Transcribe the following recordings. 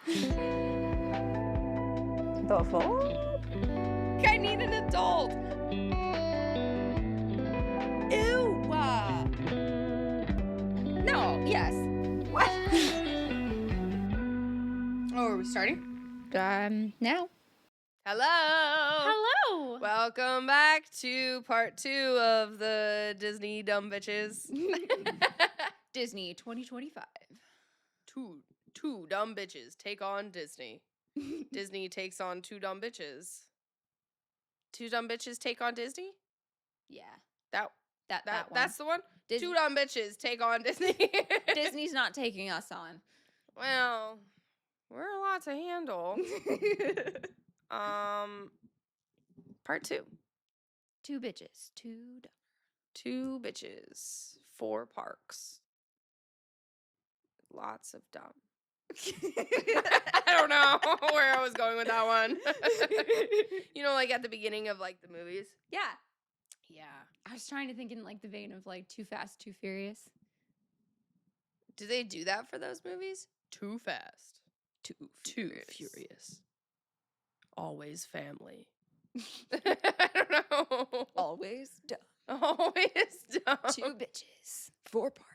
The fuck? I need an adult. Ew. No. Yes. What? Oh, are we starting? Now. Hello. Hello. Welcome back to part 2 of the Disney Dumb Bitches. Disney 2025. Two dumb bitches take on Disney. Disney takes on two dumb bitches. Two dumb bitches take on Disney? Yeah. That one. That's the one? Disney. Two dumb bitches take on Disney. Disney's not taking us on. Well, we're a lot to handle. Part 2. Two bitches. Two bitches. 4 parks. Lots of dumb. I don't know where I was going with that one. You know, like at the beginning of like the movies? Yeah. Yeah. I was trying to think in like the vein of like Too Fast, Too Furious. Do they do that for those movies? Too fast. Too furious. Always family. I don't know. Always dumb. Always dumb. Two bitches. 4 parks.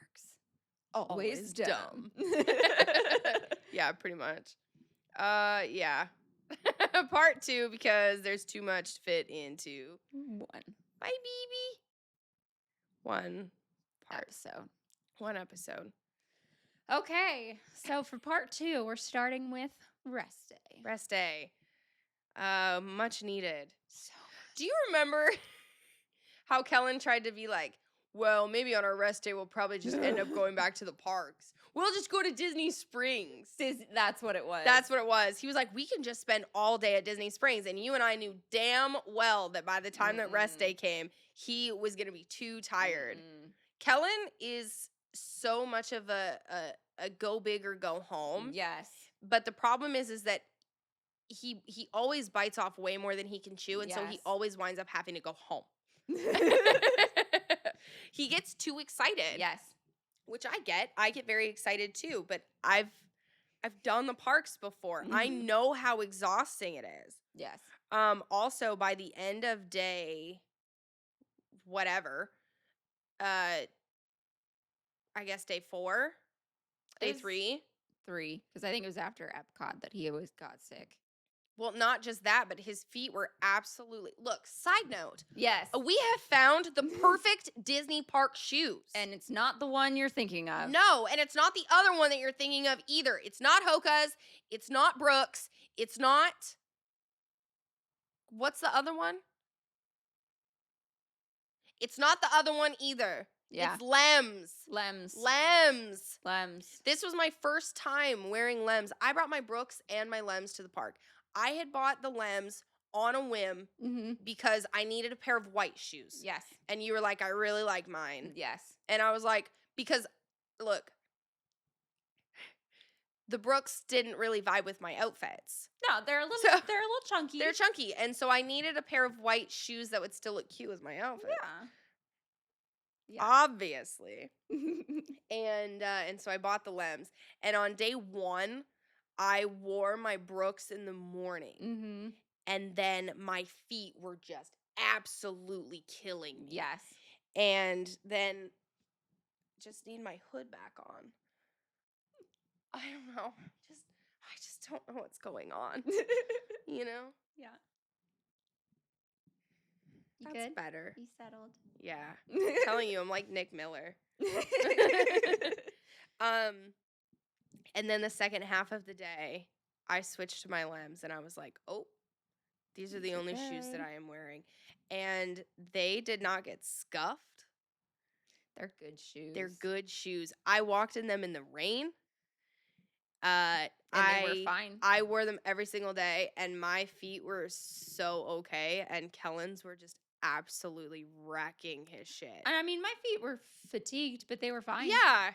Always dumb. Yeah, pretty much. Yeah. Part 2 because there's too much to fit into 1 Bye, baby. 1 part. episode. 1 episode. Okay, so for part 2, we're starting with rest day. Rest day. Much needed. So Do you remember how Kellen tried to be like, well, maybe on our rest day we'll probably just end up going back to the parks. We'll just go to Disney Springs. that's what it was. That's what it was. He was like, we can just spend all day at Disney Springs. And you and I knew damn well that by the time that rest day came, he was going to be too tired. Kellen is so much of a go big or go home. Yes. But the problem is that he always bites off way more than he can chew. And so he Yes. always winds up having to go home. He gets too excited. Yes. Which I get. I get very excited too, but I've done the parks before. I know how exhausting it is. Yes. Also by the end of day whatever, I guess day 4, day 3. 3, because I think it was after Epcot that he always got sick. Well, not just that, but his feet were absolutely... Look, side note. Yes. We have found the perfect Disney park shoes. And it's not the one you're thinking of. No, and it's not the other one that you're thinking of either. It's not Hoka's. It's not Brooks. It's not... What's the other one? It's not the other one either. Yeah. It's Lems. Lems. This was my first time wearing Lems. I brought my Brooks and my Lems to the park. I had bought the Lems on a whim because I needed a pair of white shoes. Yes. And you were like, I really like mine. Yes. And I was like, because, look, the Brooks didn't really vibe with my outfits. No, they're a little chunky. They're chunky. And so I needed a pair of white shoes that would still look cute with my outfit. Yeah. Obviously. And so I bought the Lems. And on day 1, I wore my Brooks in the morning. And then my feet were just absolutely killing me. Yes. And then just need my hood back on. I don't know. I just don't know what's going on. You know? Yeah. You That's good? better. You settled? Yeah. I'm telling you, I'm like Nick Miller. And then the second half of the day, I switched to my Lems and I was like, oh, these are the only shoes that I am wearing. And they did not get scuffed. They're good shoes. They're good shoes. I walked in them in the rain. And they were fine. I wore them every single day, and my feet were so okay, and Kellen's were just absolutely wrecking his shit. And I mean, my feet were fatigued, but they were fine. Yeah.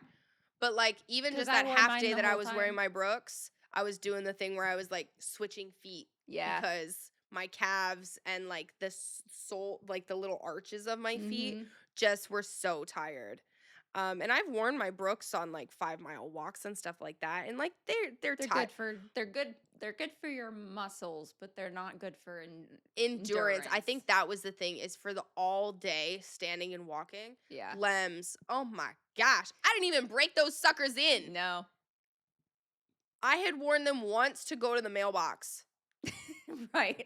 But, like, even just that half day that I was wearing time. my Brooks, I was doing the thing where I was, like, switching feet. Yeah. Because my calves and, like, the sole, like, the little arches of my feet just were so tired. And I've worn my Brooks on like 5-mile walks and stuff like that, and like they're They're good for your muscles, but they're not good for endurance. I think that was the thing, is for the all day standing and walking. Yeah. Lems. Oh my gosh. I didn't even break those suckers in. No. I had worn them once to go to the mailbox. Right.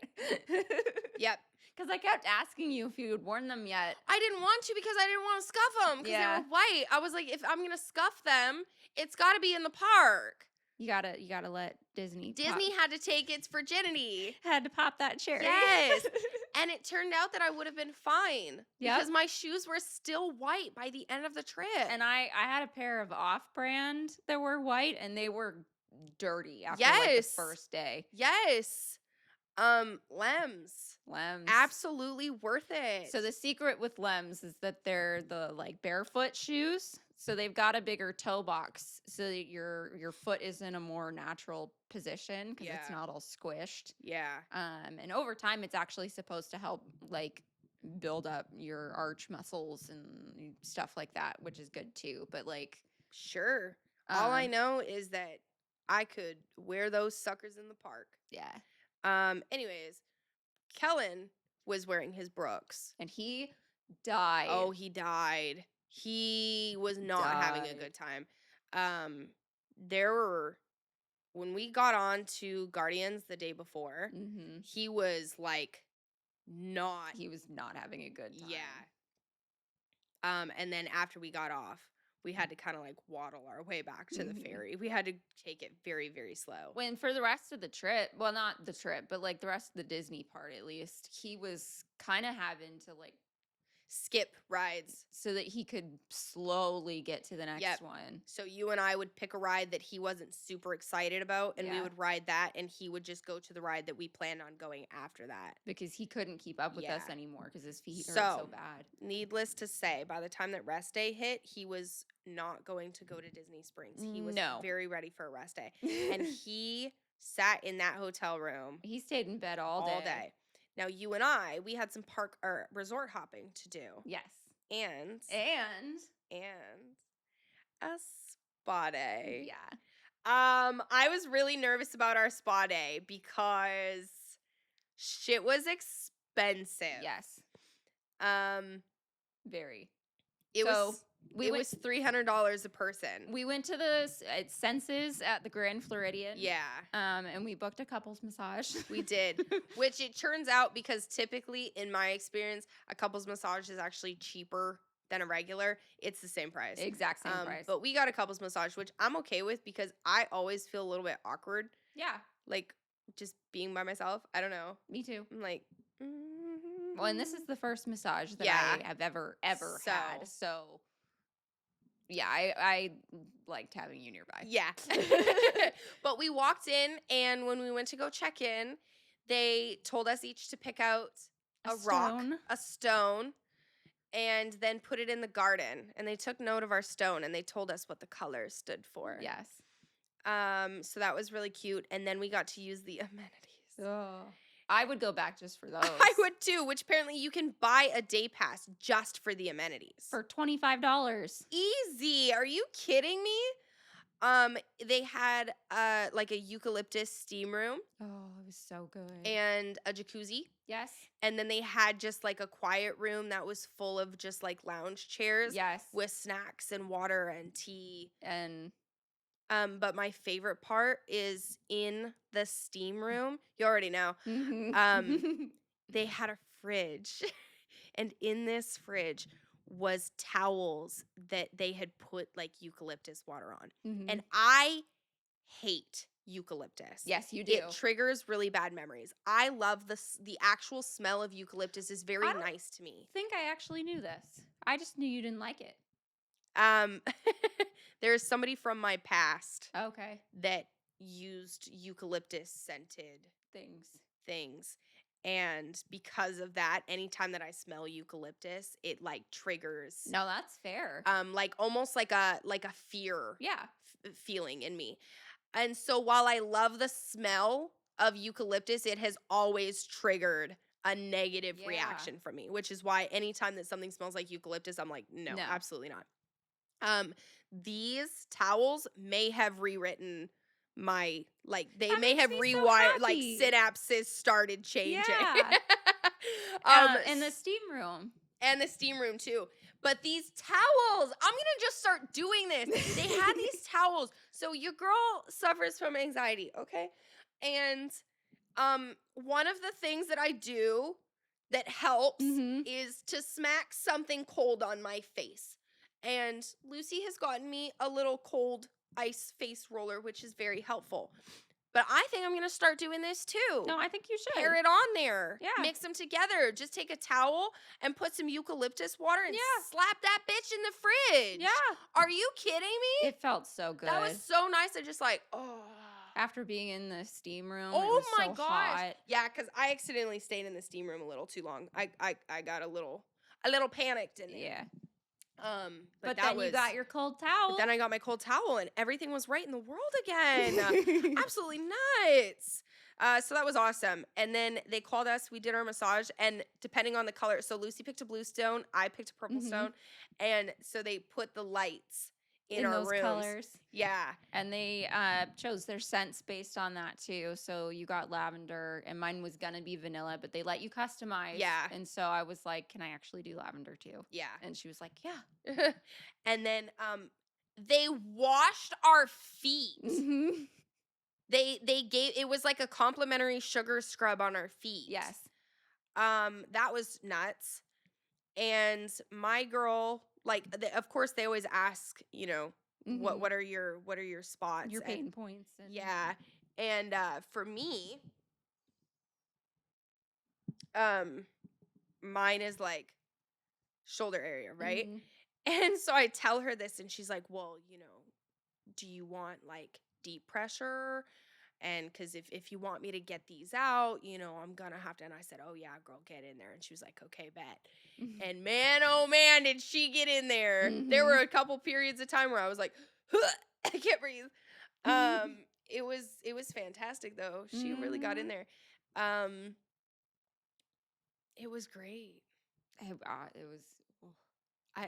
Yep. Because I kept asking you if you had worn them yet. I didn't want to because I didn't want to scuff them because they were white. I was like, if I'm going to scuff them, it's got to be in the park. You gotta let Disney had to take its virginity. had to pop that cherry. Yes. And it turned out that I would have been fine. Yep. Because my shoes were still white by the end of the trip. And I had a pair of off-brand that were white, and they were dirty after like the first day. Yes. Lems. Absolutely worth it. So the secret with Lems is that they're the like barefoot shoes. So they've got a bigger toe box so that your foot is in a more natural position because it's not all squished. Yeah. And over time it's actually supposed to help like build up your arch muscles and stuff like that, which is good too. But like sure. All I know is that I could wear those suckers in the park. Yeah. Anyways, Kellen was wearing his Brooks. And he died. Oh, he died. He was not having a good time. When we got on to Guardians the day before, he was like he was not having a good time. Yeah. And then after we got off, we had to kind of like waddle our way back to the ferry. We had to take it very, very slow. When for the rest of the trip, well, not the trip, but like the rest of the Disney part at least, he was kind of having to like skip rides so that he could slowly get to the next one. So you and I would pick a ride that he wasn't super excited about, and we would ride that, and he would just go to the ride that we planned on going after that. Because he couldn't keep up with us anymore because his feet hurt so bad. Needless to say, by the time that rest day hit, he was not going to go to Disney Springs. He was very ready for a rest day. And he sat in that hotel room. He stayed in bed all day. Now, you and I, we had some park or resort hopping to do. Yes. And a spa day. Yeah. I was really nervous about our spa day because shit was expensive. Yes. Very. It was $300 a person. We went to the Senses at the Grand Floridian. Yeah. And we booked a couples massage. We did. Which it turns out, because typically, in my experience, a couples massage is actually cheaper than a regular. It's the same price. Exact same price. But we got a couples massage, which I'm okay with because I always feel a little bit awkward. Yeah. Like, just being by myself. I don't know. Me too. I'm like... Well, and this is the first massage that I have ever had. So... Yeah, I liked having you nearby. Yeah. But we walked in, and when we went to go check in, they told us each to pick out a rock, a stone, and then put it in the garden. And they took note of our stone, and they told us what the colors stood for. Yes. So that was really cute. And then we got to use the amenities. Oh. I would go back just for those. I would too, which apparently you can buy a day pass just for the amenities. For $25. Easy. Are you kidding me? They had like a eucalyptus steam room. Oh, it was so good. And a jacuzzi. Yes. And then they had just like a quiet room that was full of just like lounge chairs. Yes. With snacks and water and tea. And but my favorite part is in the steam room. You already know. They had a fridge. And in this fridge was towels that they had put like eucalyptus water on. And I hate eucalyptus. Yes, you do. It triggers really bad memories. I love the actual smell of eucalyptus is very nice to me. I think I actually knew this. I just knew you didn't like it. There's somebody from my past that used eucalyptus scented things. And because of that, anytime that I smell eucalyptus, it like triggers. No, that's fair. Like almost like a fear feeling in me. And so while I love the smell of eucalyptus, it has always triggered a negative reaction from me, which is why anytime that something smells like eucalyptus, I'm like, no, absolutely not. These towels may have rewritten my they That may makes have me so rewired happy. synapses started changing. Yeah. In the S- steam room. and the steam room too. But these towels, I'm gonna just start doing this. They had these towels. So your girl suffers from anxiety, okay? And one of the things that I do that helps Mhm. is to smack something cold on my face. And Lucy has gotten me a little cold ice face roller, which is very helpful. But I think I'm gonna start doing this too. No, I think you should. Pair it on there. Yeah. Mix them together. Just take a towel and put some eucalyptus water and Yeah. slap that bitch in the fridge. Yeah. Are you kidding me? It felt so good. That was so nice. I just oh. After being in the steam room. Oh it was my so gosh. hot. Yeah, because I accidentally stayed in the steam room a little too long. I got a little panicked in there. Yeah. But that then was, you got your cold towel. But then I got my cold towel and everything was right in the world again. Absolutely nuts. So that was awesome. And then they called us. We did our massage, and depending on the color, so Lucy picked a blue stone, I picked a purple stone, and so they put the lights in our those rooms. colors. Yeah. And they chose their scents based on that too. So you got lavender, and mine was gonna be vanilla, but they let you customize. Yeah. And so I was like, "Can I actually do lavender too?" Yeah. And she was like, "Yeah." And then they washed our feet. They gave, it was like a complimentary sugar scrub on our feet. Yes. That was nuts. And my girl, of course they always ask, what are your spots? Your pain points. And yeah. And for me, mine is like shoulder area, right? And so I tell her this and she's like, "Well, do you want like deep pressure? And because if you want me to get these out, I'm gonna have to." And I said, "Oh yeah, girl, get in there." And she was like, "Okay, bet." And man, oh man, did she get in there. There were a couple periods of time where I was like, I can't breathe. It was fantastic though. She really got in there. It was great. It was.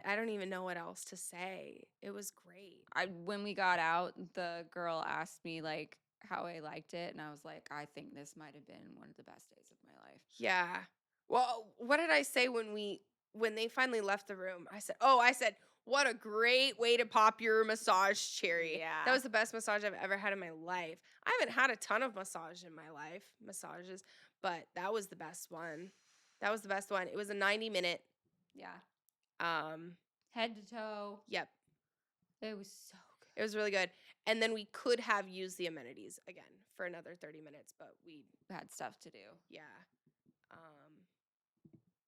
I don't even know what else to say. It was great. When we got out, the girl asked me like how I liked it, and I was like, "I think this might have been one of the best days of my life." Yeah. Well, what did I say when they finally left the room? I said, "What a great way to pop your massage cherry." Yeah. That was the best massage I've ever had in my life. I haven't had a ton of massages, but that was the best one. It was a 90-minute. Yeah. Head to toe. Yep. It was so good. It was really good. And then we could have used the amenities again for another 30 minutes, but we had stuff to do. Yeah.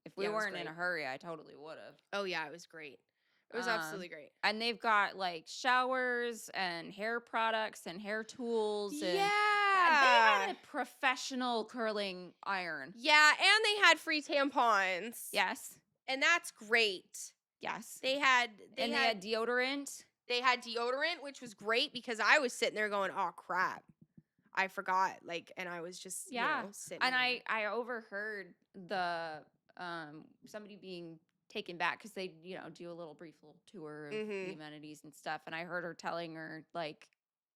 If we weren't in a hurry, I totally would have. Oh yeah, it was great. It was absolutely great. And they've got like showers and hair products and hair tools. Yeah. And they had a professional curling iron. Yeah, and they had free tampons. Yes. And that's great. Yes. They had deodorant. They had deodorant, which was great because I was sitting there going, "Oh crap. I forgot." And I was just sitting and there. I overheard the somebody being taken back because they do a brief little tour of the amenities and stuff, and I heard her telling her like,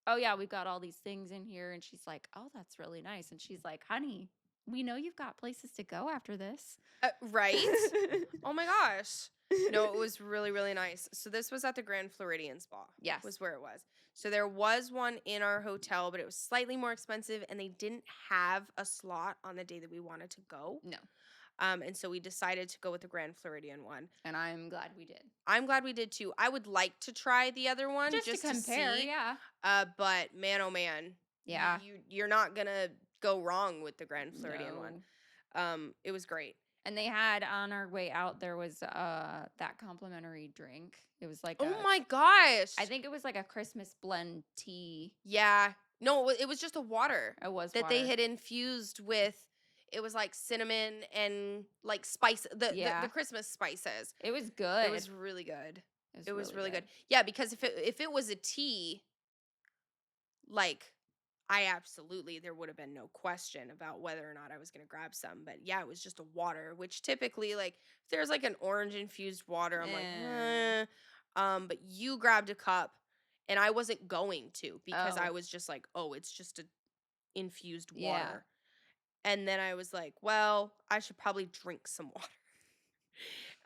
"Oh yeah, we've got all these things in here," and she's like, "Oh, that's really nice," and she's like, "Honey, we know you've got places to go after this." Right? Oh my gosh. No, it was really, really nice. So this was at the Grand Floridian Spa. Yes. Was where it was. So there was one in our hotel, but it was slightly more expensive, and they didn't have a slot on the day that we wanted to go. No. And so we decided to go with the Grand Floridian one. And I'm glad we did. I'm glad we did too. I would like to try the other one just to compare, see. yeah. But man, oh man. Yeah. You're not gonna go wrong with the Grand Floridian one. It was great. And they had on our way out, there was that complimentary drink. It was like, oh my gosh. I think it was like a Christmas blend tea. Yeah. No, it was just a water. It was that they had infused with. It was like cinnamon and like spice, the Christmas spices. It was good. It was really good. It was really good. good. Yeah, because if it was a tea, like there would have been no question about whether or not I was going to grab some. But yeah, it was just a water, which typically, like, if there's like an orange infused water, I'm like, But you grabbed a cup, and I wasn't going to because I Oh. was just like, oh, it's just a infused Yeah. water. And then I was like, well, I should probably drink some water.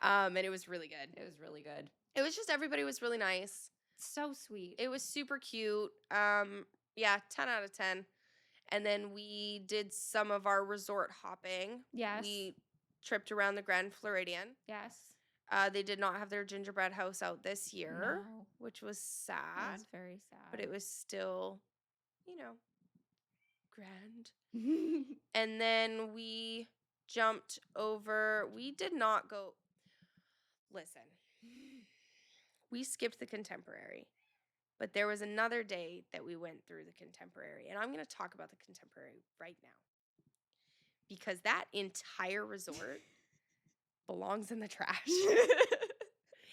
And it was really good. It was really good. It was just everybody was really nice. So sweet. It was super cute. Yeah, 10 out of 10. And then we did some of our resort hopping. Yes. We tripped around the Grand Floridian. Yes. They did not have their gingerbread house out this year, No. which was It sad, was very sad. but it was still, grand. And then we jumped over. We did not go. Listen, we skipped the Contemporary, but there was another day that we went through the Contemporary, and I'm going to talk about the Contemporary right now because that entire resort belongs in the trash.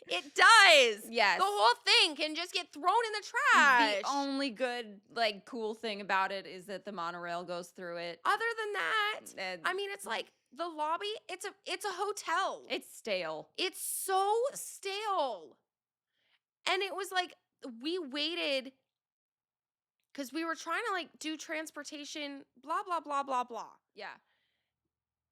It does. Yes. The whole thing can just get thrown in the trash. The only good, cool thing about it is that the monorail goes through it. Other than that, I mean, it's like the lobby. It's a hotel. It's stale. It's so stale. And it was like we waited because we were trying to do transportation, blah blah blah blah blah. Yeah.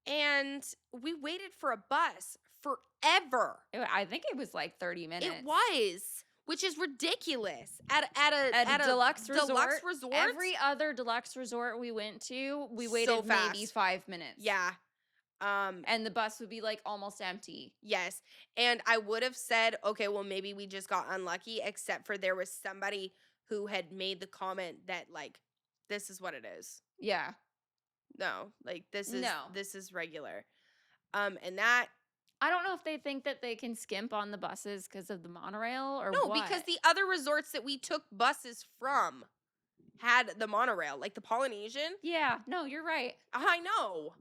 And we waited for a bus forever. I think it was 30 minutes. It was, which is ridiculous. At a deluxe resort. resort. Every other deluxe resort we went to, we waited So fast. maybe 5 minutes. Yeah. And the bus would be almost empty. Yes. And I would have said, okay, well, maybe we just got unlucky, except for there was somebody who had made the comment that this is what it is. Yeah. No, this is regular. And that. I don't know if they think that they can skimp on the buses because of the monorail or No, what. because the other resorts that we took buses from had the monorail, like the Polynesian. Yeah, no, you're right. I know.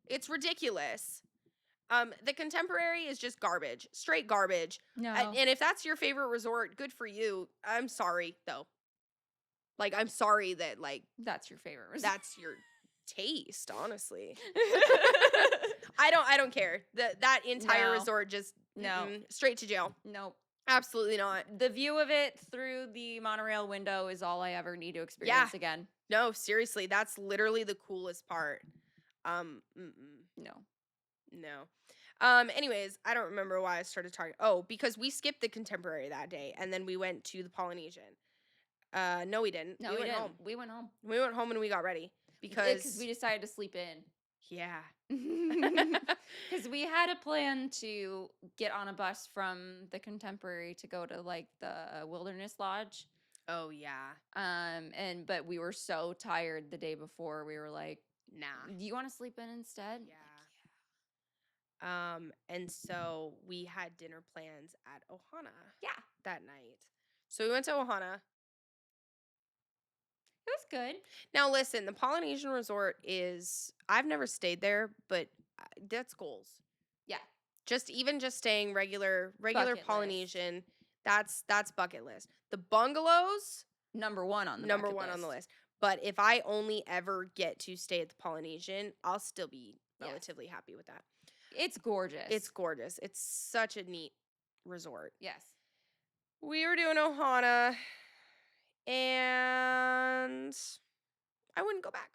It's ridiculous. The Contemporary is just garbage. Straight garbage. No. And if that's your favorite resort, good for you. I'm sorry, though. I'm sorry that, that's your favorite resort. that's your taste, honestly. I don't care. That entire No. resort just No. straight to jail. Nope. Absolutely not. The view of it through the monorail window is all I ever need to experience again. No, seriously, that's literally the coolest part. No. Anyways, I don't remember why I started talking. Oh, because we skipped the Contemporary that day, and then we went to the Polynesian. No, we didn't. No, we we went didn't. home. We went home. We went home and we got ready because we decided to sleep in. Yeah. Because we had a plan to get on a bus from the Contemporary to go to the Wilderness Lodge. Oh yeah. But we were so tired the day before. We were like, nah. Do you want to sleep in instead? Yeah. And so we had dinner plans at Ohana. Yeah. That night. So we went to Ohana. It was good. Now listen, the Polynesian Resort I've never stayed there, but that's goals. Yeah. Just staying regular Bucket Polynesian, that's bucket list. The bungalows, Number one on the list. But if I only ever get to stay at the Polynesian, I'll still be relatively happy with that. It's gorgeous. It's gorgeous. It's such a neat resort. Yes. We were doing Ohana, and I wouldn't go back.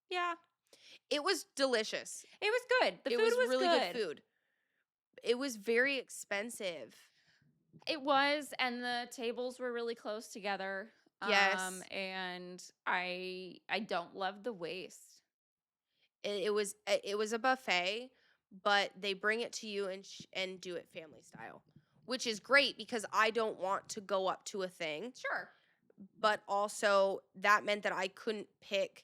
Yeah. It was delicious. It was good. The food was really good food. It was very expensive. It was, and the tables were really close together. Yes. And I don't love the waste. It was a buffet, but they bring it to you and do it family style, which is great because I don't want to go up to a thing. Sure. But also that meant that I couldn't pick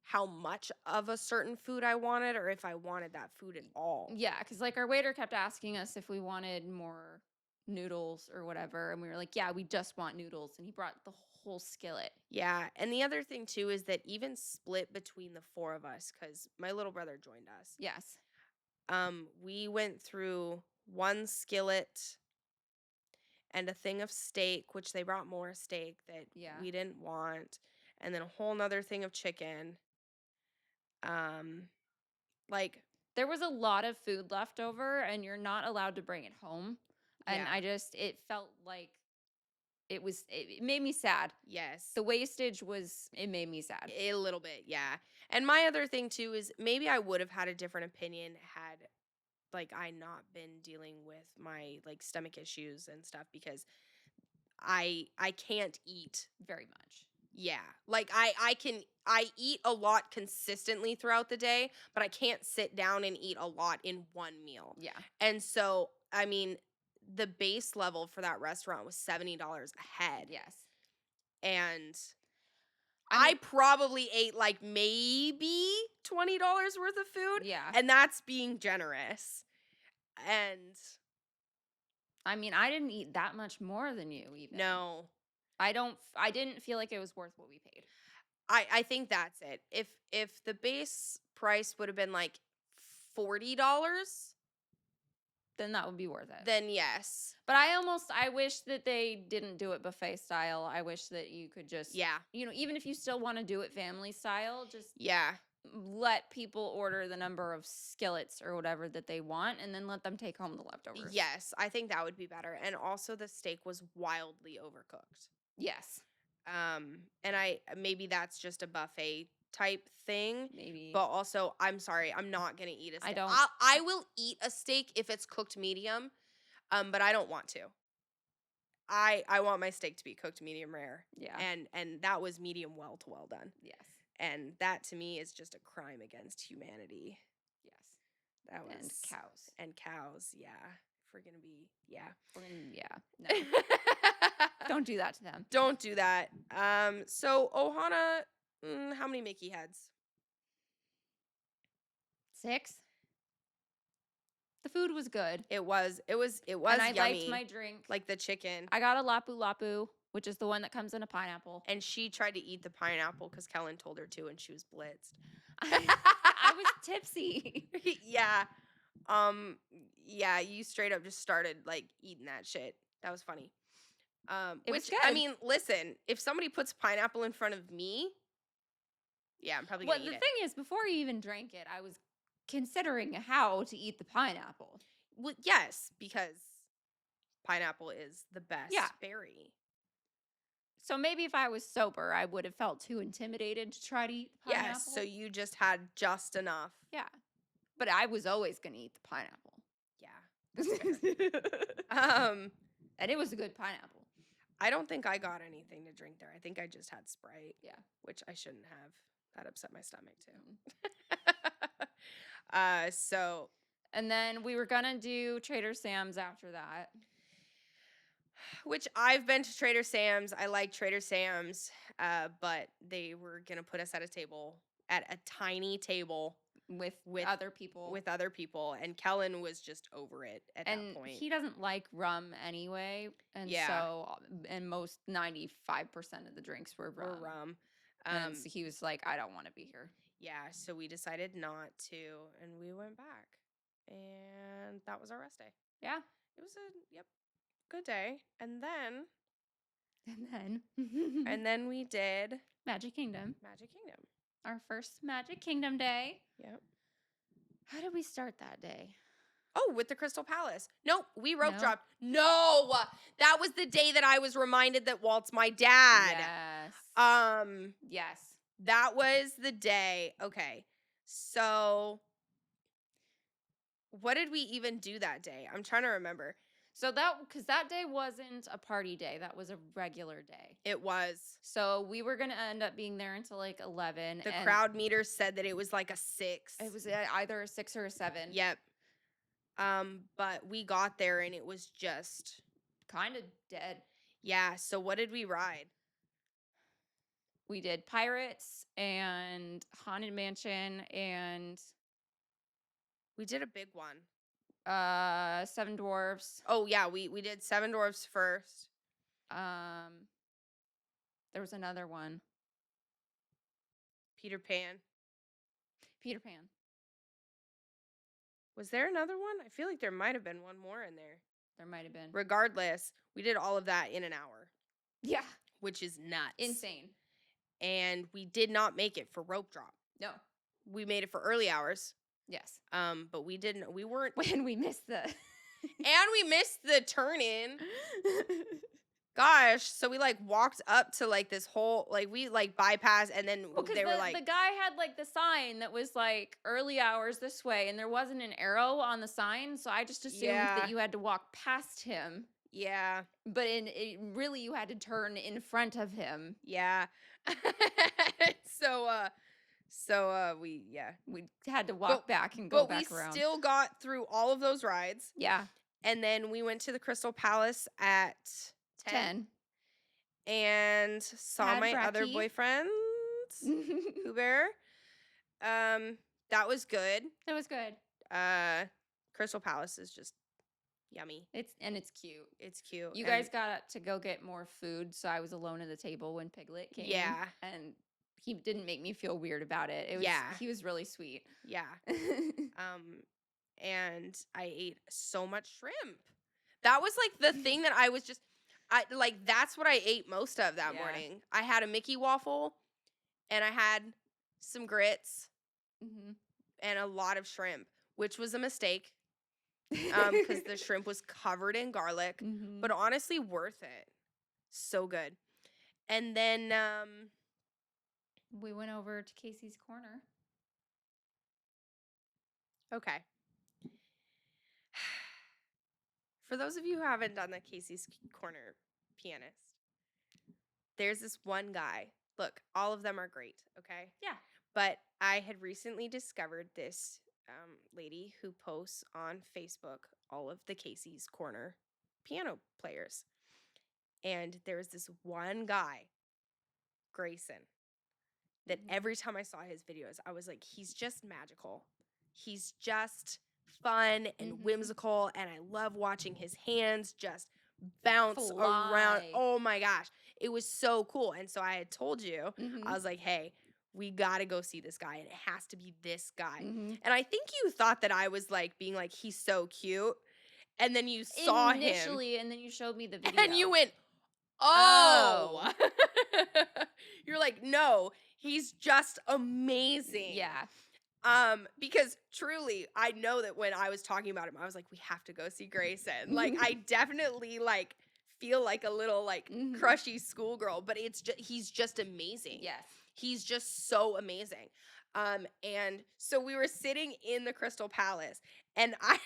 how much of a certain food I wanted or if I wanted that food at all. Yeah, because our waiter kept asking us if we wanted more noodles or whatever, and we were like, yeah, we just want noodles, and he brought the whole skillet. Yeah, and the other thing too is that even split between the four of us, because my little brother joined us. Yes. We went through one skillet and a thing of steak, which they brought more steak that we didn't want, and then a whole nother thing of chicken. There was a lot of food left over, and you're not allowed to bring it home. And Yeah. it felt like it made me sad. Yes. The wastage it made me sad. A little bit, yeah. And my other thing too is maybe I would have had a different opinion had like I not been dealing with my like stomach issues and stuff because I can't eat. Very much. Yeah. Like I eat a lot consistently throughout the day, but I can't sit down and eat a lot in one meal. Yeah. And so, I mean, the base level for that restaurant was $70 a head. Yes. And I I mean- probably ate like maybe $20 worth of food. Yeah. And that's being generous. And I mean, I didn't eat that much more than you even. no, I didn't feel like it was worth what we paid. I think that's it. If the base price would have been like $40, Then that would be worth it. then yes. But I wish that they didn't do it buffet style. I wish that you could just, Yeah. Even if you still want to do it family style, just Yeah. let people order the number of skillets or whatever that they want and then let them take home the leftovers. Yes, I think that would be better. And also the steak was wildly overcooked. Yes. And maybe that's just a buffet type thing. Maybe. But also, I'm sorry, I'm not gonna eat a steak. I don't- I will eat a steak if it's cooked medium, but I don't want to. I want my steak to be cooked medium rare. Yeah. And that was medium well to well done. Yes. And that to me is just a crime against humanity. Yes. That was And cows. And cows, yeah. If we're gonna be, yeah. Yeah. No. Don't do that to them. Don't do that. So Ohana, how many Mickey heads? 6. The food was good. It was And I yummy. liked my drink. Like the chicken. I got a lapu lapu, which is the one that comes in a pineapple. And she tried to eat the pineapple because Kellen told her to, and she was blitzed. I was tipsy. Yeah. Yeah, you straight up just started like eating that shit. That was funny. It was which good. I mean, listen, if somebody puts pineapple in front of me, yeah, I'm probably Well, gonna the eat thing is, before you even drank it, I was considering how to eat the pineapple. it. Well, yes, because pineapple is the best Yeah. berry. So maybe if I was sober, I would have felt too intimidated to try to eat the pineapple. Yes, so you just had just enough. Yeah. But I was always going to eat the pineapple. Yeah. And it was a good pineapple. I don't think I got anything to drink there. I think I just had Sprite. Yeah. Which I shouldn't have. That upset my stomach too. Mm. So And then we were going to do Trader Sam's after that. which I've been to Trader Sam's. I like Trader Sam's, but they were gonna put us at a tiny table With With- other people. with other people, and Kellen was just over it at and that point. he doesn't like rum anyway. And Yeah. so, and most 95% of the drinks were rum. Or rum. And so he was like, I don't want to be here. Yeah, so we decided not to, and we went back, and that was our rest day. Yeah. It was a good day, and then And then we did Magic Kingdom. Magic Kingdom. Our first Magic Kingdom day. Yep. How did we start that day? Oh, with the Crystal Palace. Nope, we rope No. dropped. No, that was the day that I was reminded that Walt's my dad. Yes. Yes. That was the day. Okay, so what did we even do that day? I'm trying to remember. So because that day wasn't a party day. That was a regular day. It was. So we were going to end up being there until like 11. The and crowd meter said that it was like a 6. It was either a 6 or a 7. Yep. But we got there and it was just Kind of dead. yeah. So what did we ride? We did Pirates and Haunted Mansion and We did a big one. 7 Dwarfs. Oh yeah, we did Seven Dwarfs first. There was another one. Peter Pan. Peter Pan. Was there another one? I feel like there might have been one more in there. There might have been. Regardless, we did all of that in an hour, Yeah. which is nuts. Insane. And we did not make it for rope drop. No. We made it for early hours. Yes. But we weren't When we missed the And we missed the turn in. Gosh, so we like walked up to like this whole like we like bypassed and then Because they were like the guy had like the sign that was like early hours this way, and there wasn't an arrow on the sign, so I just assumed Yeah. that you had to walk past him. Yeah. But really you had to turn in front of him. Yeah. So we had to walk back and go back around. But we still got through all of those rides. Yeah. And then we went to the Crystal Palace at 10. And saw Had my other brekkie. boyfriends, Pooh Bear. That was good. It was good. Crystal Palace is just yummy. It's cute. It's cute. You guys got to go get more food, so I was alone at the table when Piglet came. Yeah. And he didn't make me feel weird about it. He was really sweet. Yeah. And I ate so much shrimp. That was like the thing that I was just that's what I ate most of that morning. I had a Mickey waffle and I had some grits and a lot of shrimp, which was a mistake. Because the shrimp was covered in garlic, but honestly worth it. So good. And then we went over to Casey's Corner. Okay. For those of you who haven't done the Casey's Corner pianist, there's this one guy. Look, all of them are great, okay? Yeah. But I had recently discovered this lady who posts on Facebook all of the Casey's Corner piano players. And there was this one guy, Grayson, that every time I saw his videos, I was like, he's just magical. He's just fun and whimsical, and I love watching his hands just bounce around. Oh my gosh. It was so cool. And so I had told you, I was like, hey, we got to go see this guy, and it has to be this guy. And I think you thought that I was like being like, he's so cute. And then you saw him. Initially, and then you showed me the video. And you went, oh. You're like, no, he's just amazing. Yeah. Because truly, I know that when I was talking about him, I was like, we have to go see Grayson. Like, I definitely like feel like a little like crushy schoolgirl, but he's just amazing. Yes. He's just so amazing. And so we were sitting in the Crystal Palace, and I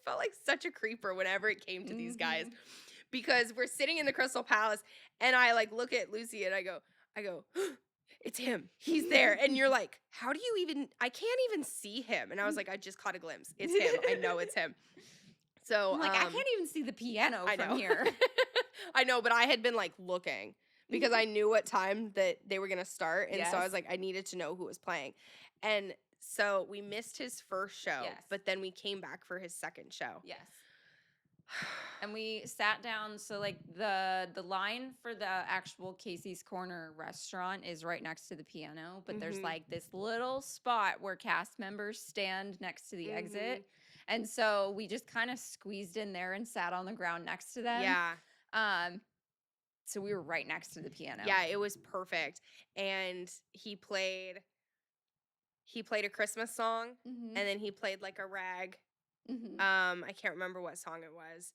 felt like such a creeper whenever it came to these guys, because we're sitting in the Crystal Palace, and I like look at Lucy and I go, it's him. He's there. And you're like, how do you even, I can't even see him. And I was like, I just caught a glimpse. It's him. I know it's him. So I'm like, I can't even see the piano from here. I know, but I had been like looking because I knew what time that they were going to start. And so I was like, I needed to know who was playing. And so we missed his first show, but then we came back for his second show. Yes. And we sat down. So like the line for the actual Casey's Corner restaurant is right next to the piano, but there's like this little spot where cast members stand next to the exit. And so we just kind of squeezed in there and sat on the ground next to them. Yeah. So we were right next to the piano. Yeah, it was perfect. And he played a Christmas song, and then he played like a rag. I can't remember what song it was.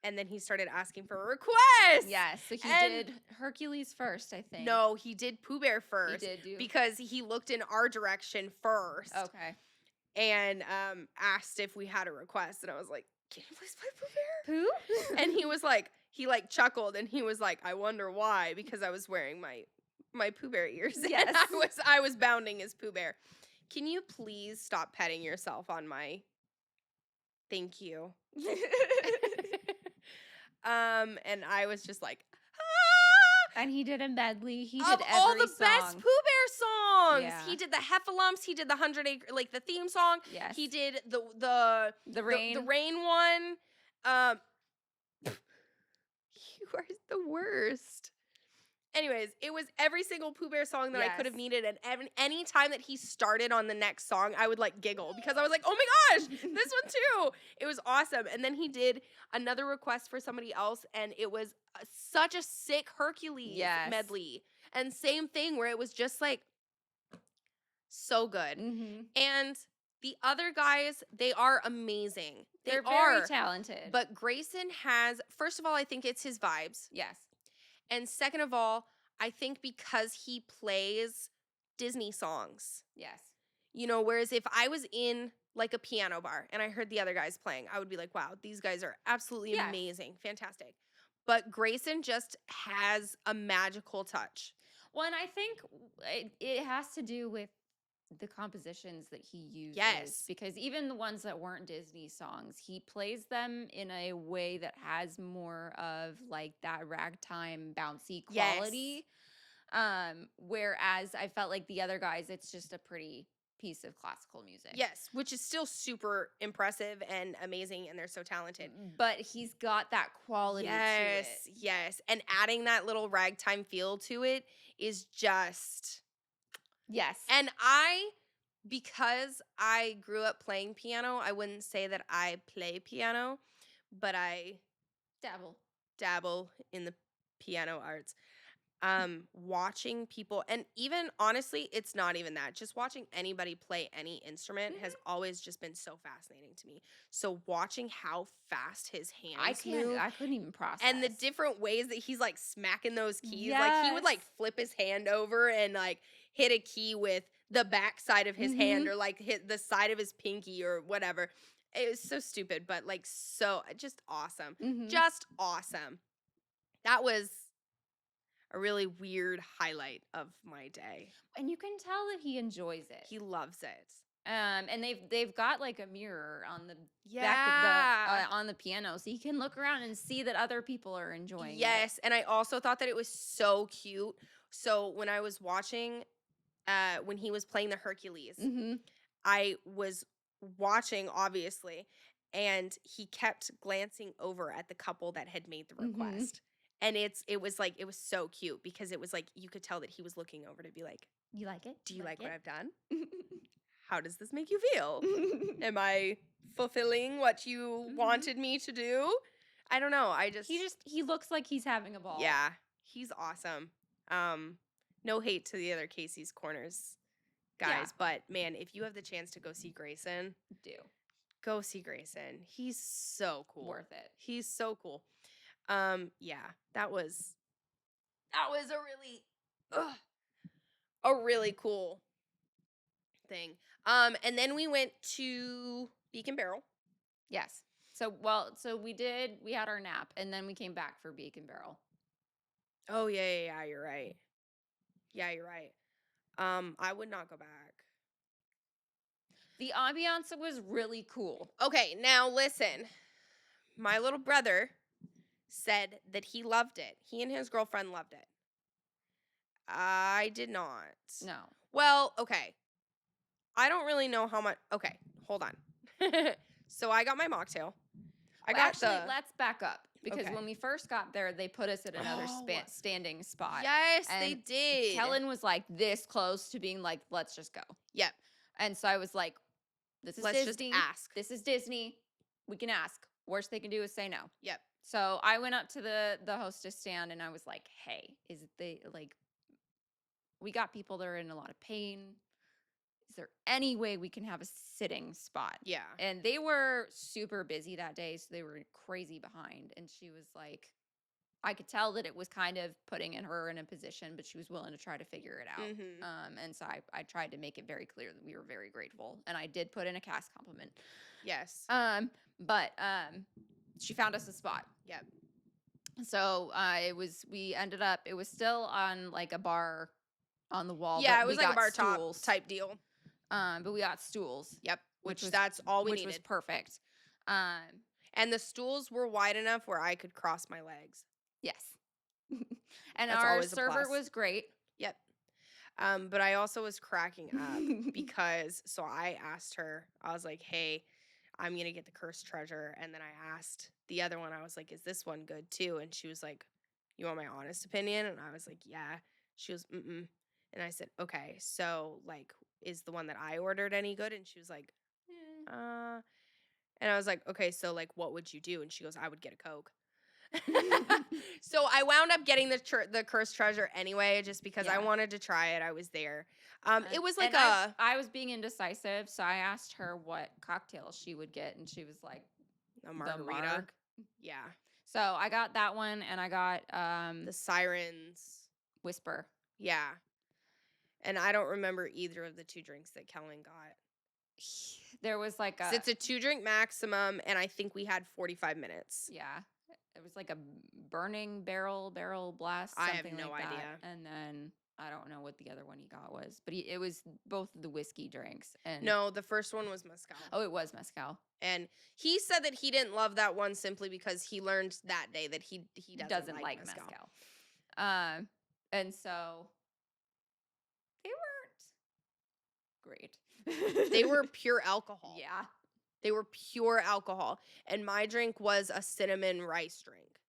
And then he started asking for a request. Yes, so he did Hercules first, I think. No, he did Pooh Bear first. He did do. Because he looked in our direction first. Okay. And asked if we had a request, and I was like, can you please play Pooh Bear? Pooh? And he was like, he like chuckled, and he was like, I wonder why, because I was wearing my Pooh Bear ears. Yes. And I was bounding as Pooh Bear. Can you please stop petting yourself on my thank you? And I was just like, and he did a medley. He did of every all the song. best Pooh Bear songs. Yeah. He did the Heffalumps. He did the 100 Acre, like the theme song. Yes. He did the rain. the rain one. You are the worst. Anyways, it was every single Pooh Bear song that I could have needed, and any time that he started on the next song, I would like giggle because I was like, "Oh my gosh, this one too!" It was awesome. And then he did another request for somebody else, and it was such a sick Hercules medley. And same thing where it was just like so good. And The other guys, they are amazing. They're are. very talented. But Grayson has, first of all, I think it's his vibes. yes. And second of all, I think because he plays Disney songs. Yes. You know, whereas if I was in like a piano bar and I heard the other guys playing, I would be like, wow, these guys are absolutely Yes. amazing. Fantastic. But Grayson just has a magical touch. Well, and I think it has to do with the compositions that he uses. Yes. Because even the ones that weren't Disney songs, he plays them in a way that has more of like that ragtime bouncy quality. Whereas I felt like the other guys, it's just a pretty piece of classical music. Yes, which is still super impressive and amazing, and they're so talented. But he's got that quality to it. Yes. And adding that little ragtime feel to it is just... Yes. And because I grew up playing piano, I wouldn't say that I play piano, but I dabble in the piano arts. Watching people, and even honestly, it's not even that. Just watching anybody play any instrument has always just been so fascinating to me. So watching how fast his hands move, I couldn't even process. and the different ways that he's like smacking those keys, like he would like flip his hand over and like hit a key with the back side of his hand, or like hit the side of his pinky or whatever. It was so stupid, but like so just awesome. Just awesome. That was a really weird highlight of my day. And you can tell that he enjoys it. He loves it. And they've got like a mirror on the back of on the piano, so you can look around and see that other people are enjoying it. Yes, and I also thought that it was so cute. So when I was watching, when he was playing the Hercules, I was watching, obviously, and he kept glancing over at the couple that had made the request. And it was so cute, because it was like you could tell that he was looking over to be like, You like it? do you like what I've done? How does this make you feel? Am I fulfilling what you wanted me to do? I don't know. He looks like he's having a ball. Yeah, he's awesome. No hate to the other Casey's Corners guys, but man, if you have the chance to go see Grayson, go see Grayson. He's so cool. Worth it. He's so cool. That was a really cool thing. And then we went to Beak and Barrel. Yes. So we had our nap, and then we came back for Beak and Barrel. Oh yeah, you're right. Yeah, you're right. I would not go back. The ambiance was really cool. Okay, now listen. My little brother said that he loved it. He and his girlfriend loved it. I did not. No. Well, okay. I don't really know how much. Okay, hold on. So I got my mocktail. Let's back up, because Okay. when we first got there, they put us at another standing spot. Yes, and they did. Kellen was like this close to being like, let's just go. Yep. And so I was like, let's Disney. Just ask. This is Disney. We can ask. Worst they can do is say no. Yep. So I went up to the hostess stand, and I was like, hey, we got people that are in a lot of pain. Is there any way we can have a sitting spot? Yeah. And they were super busy that day, so they were crazy behind. And she was like, I could tell that it was kind of putting her in a position, but she was willing to try to figure it out. And so I tried to make it very clear that we were very grateful. And I did put in a cast compliment. Yes. But she found us a spot. Yep. So it was still on like a bar on the wall. Yeah, but it was we like a got bar stools. top type deal. But we got stools. Yep. That's all we needed. Which was perfect. And the stools were wide enough where I could cross my legs. Yes. And That's our always a server plus. was great. Yep. But I also was cracking up because, so I asked her, I was like, hey, I'm going to get the cursed treasure. And then I asked the other one, I was like, is this one good too? And she was like, you want my honest opinion? And I was like, yeah. She was, mm-mm. And I said, okay, so like, is the one that I ordered any good? And she was like, and I was like, okay, so like, what would you do? And she goes, I would get a Coke. So I wound up getting the cursed treasure anyway, just because I Yeah. wanted to try it. I was there. It was like and I was being indecisive, so I asked her what cocktail she would get, and she was like, a the margarita. Marg. Yeah. So I got that one, and I got The sirens. Whisper. Yeah. And I don't remember either of the 2 drinks that Kellen got. There was like 'Cause it's a 2-drink maximum, and I think we had 45 minutes. yeah, it was like a burning barrel blast. I have Something no like that. idea. And then I don't know what the other one he got was, but it was both the whiskey drinks. And No, the first one was mezcal. oh, it was mezcal. And he said that he didn't love that one simply because he learned that day that he doesn't like mezcal. And so they weren't great. They were pure alcohol. yeah. They were pure alcohol. And my drink was a cinnamon rice drink.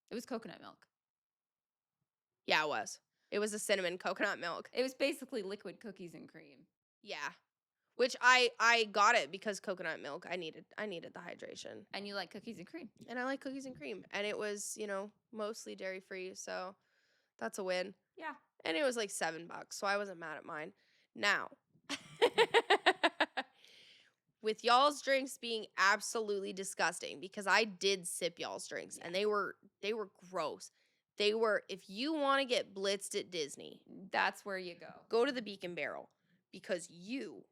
It was coconut milk. Yeah, it was. It was a cinnamon coconut milk. It was basically liquid cookies and cream. Yeah. Which I got it because coconut milk. I needed the hydration. And you like cookies and cream. And I like cookies and cream. And it was, mostly dairy free, so that's a win. Yeah. And it was like $7, so I wasn't mad at mine. Now, with y'all's drinks being absolutely disgusting, because I did sip y'all's drinks and they were gross. They were, if you want to get blitzed at Disney, That's where you go to the Beak and Barrel, because you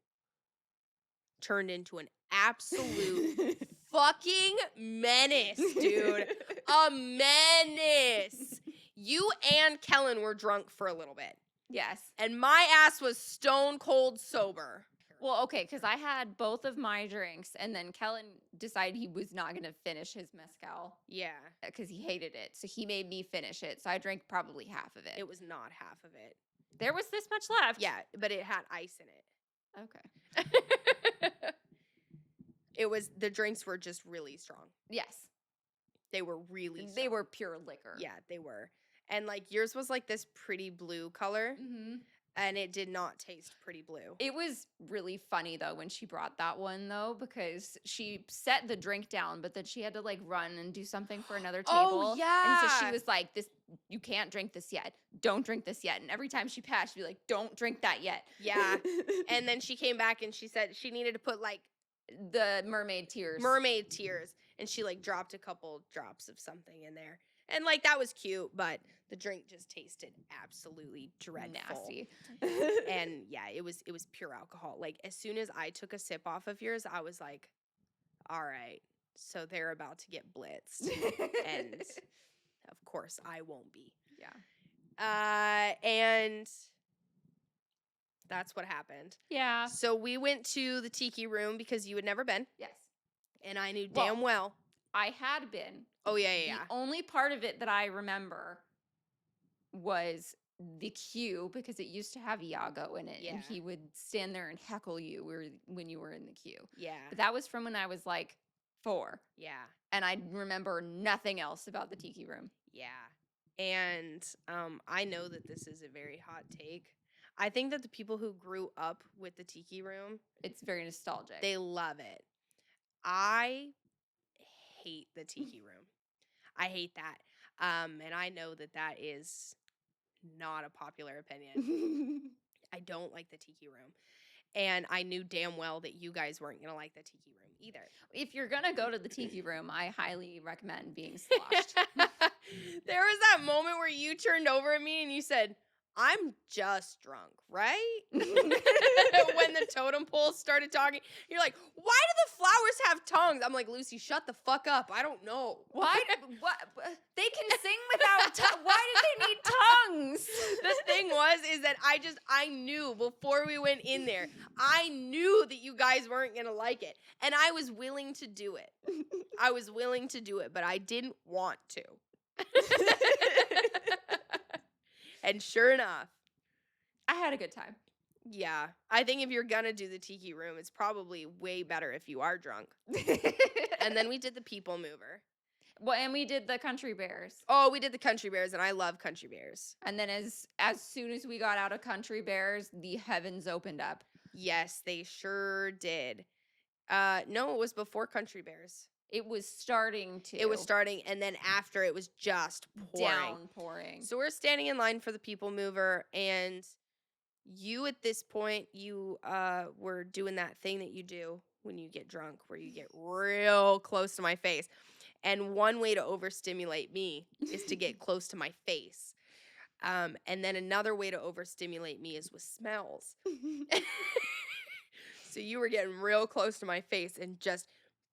turned into an absolute fucking menace, dude. A menace. You and Kellen were drunk for a little bit. Yes. And my ass was stone cold sober. Well, okay, because I had both of my drinks, and then Kellen decided he was not going to finish his mezcal Yeah. because he hated it. So he made me finish it. So I drank probably half of it. It was not half of it. There was this much left. Yeah, but it had ice in Okay. it. The drinks were just really strong. Yes. They were really strong. They were pure liquor. Yeah, they were. And like yours was like this pretty blue color. Mm-hmm. And it did not taste pretty blue. It was really funny, though, when she brought that one, though, because she set the drink down, but then she had to, like, run and do something for another table. Oh, yeah. And so she was like, you can't drink this yet. Don't drink this yet. And every time she passed, she'd be like, don't drink that yet. Yeah. And then she came back and she said she needed to put, like, the mermaid tears. And she, like, dropped a couple drops of something in there. And, like, that was cute, but the drink just tasted absolutely dreadful. Nasty. And, yeah, it was pure alcohol. Like, as soon as I took a sip off of yours, I was like, all right, so they're about to get blitzed. And, of course, I won't be. Yeah. And that's what happened. Yeah. So we went to the Tiki Room because you had never been. Yes. And I knew damn well. I had been. Oh, yeah. The only part of it that I remember was the queue, because it used to have Iago in it. Yeah. And he would stand there and heckle you when you were in the queue. Yeah. But that was from when I was like 4. Yeah. And I remember nothing else about the Tiki Room. Yeah. And I know that this is a very hot take. I think that the people who grew up with the Tiki Room, It's very nostalgic. they love it. I hate the Tiki Room. I hate that. And I know that is not a popular opinion. I don't like the Tiki Room. And I knew damn well that you guys weren't going to like the Tiki Room either. If you're going to go to the Tiki Room, I highly recommend being sloshed. There was that moment where you turned over at me and you said, I'm just drunk, right? When the totem pole started talking, you're like, why do the flowers have tongues? I'm like, Lucy, shut the fuck up. I don't know. Why? What? They can sing without tongues. Why did they need tongues? The thing is that I knew before we went in there, I knew that you guys weren't going to like it. And I was willing to do it. But I didn't want to. And sure enough, I had a good time. Yeah. I think if you're going to do the Tiki Room, it's probably way better if you are drunk. And then we did the People Mover. Well, and we did the Country Bears. Oh, we did the Country Bears, and I love Country Bears. And then as soon as we got out of Country Bears, the heavens opened up. Yes, they sure did. No, it was before Country Bears. It was starting to. It was starting, and then after it was just downpouring. So we're standing in line for the people mover, and you at this point, you were doing that thing that you do when you get drunk, where you get real close to my face. And one way to overstimulate me is to get close to my face. And then another way to overstimulate me is with smells. So you were getting real close to my face and just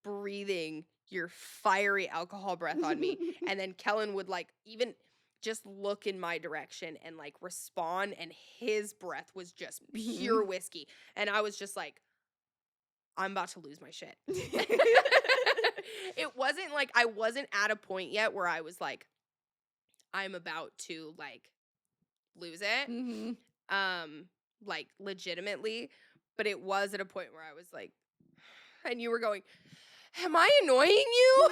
breathing your fiery alcohol breath on me. And then Kellen would like even just look in my direction and like respond, and his breath was just pure whiskey. And I was just like, I'm about to lose my shit. It wasn't like I wasn't at a point yet where I was like, I'm about to like lose it. Like legitimately. But it was at a point where I was like, and you were going, am I annoying you?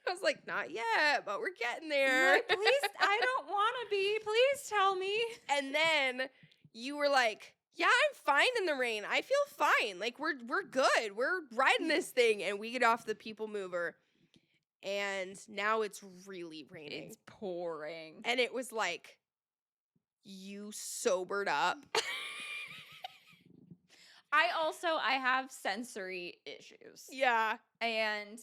I was like, not yet, but we're getting there. Like, please, I don't want to be. Please tell me. And then you were like, yeah, I'm fine in the rain. I feel fine. Like, we're good. We're riding this thing. And we get off the people mover. And now it's really raining. It's pouring. And it was like, you sobered up. I have sensory issues. Yeah. And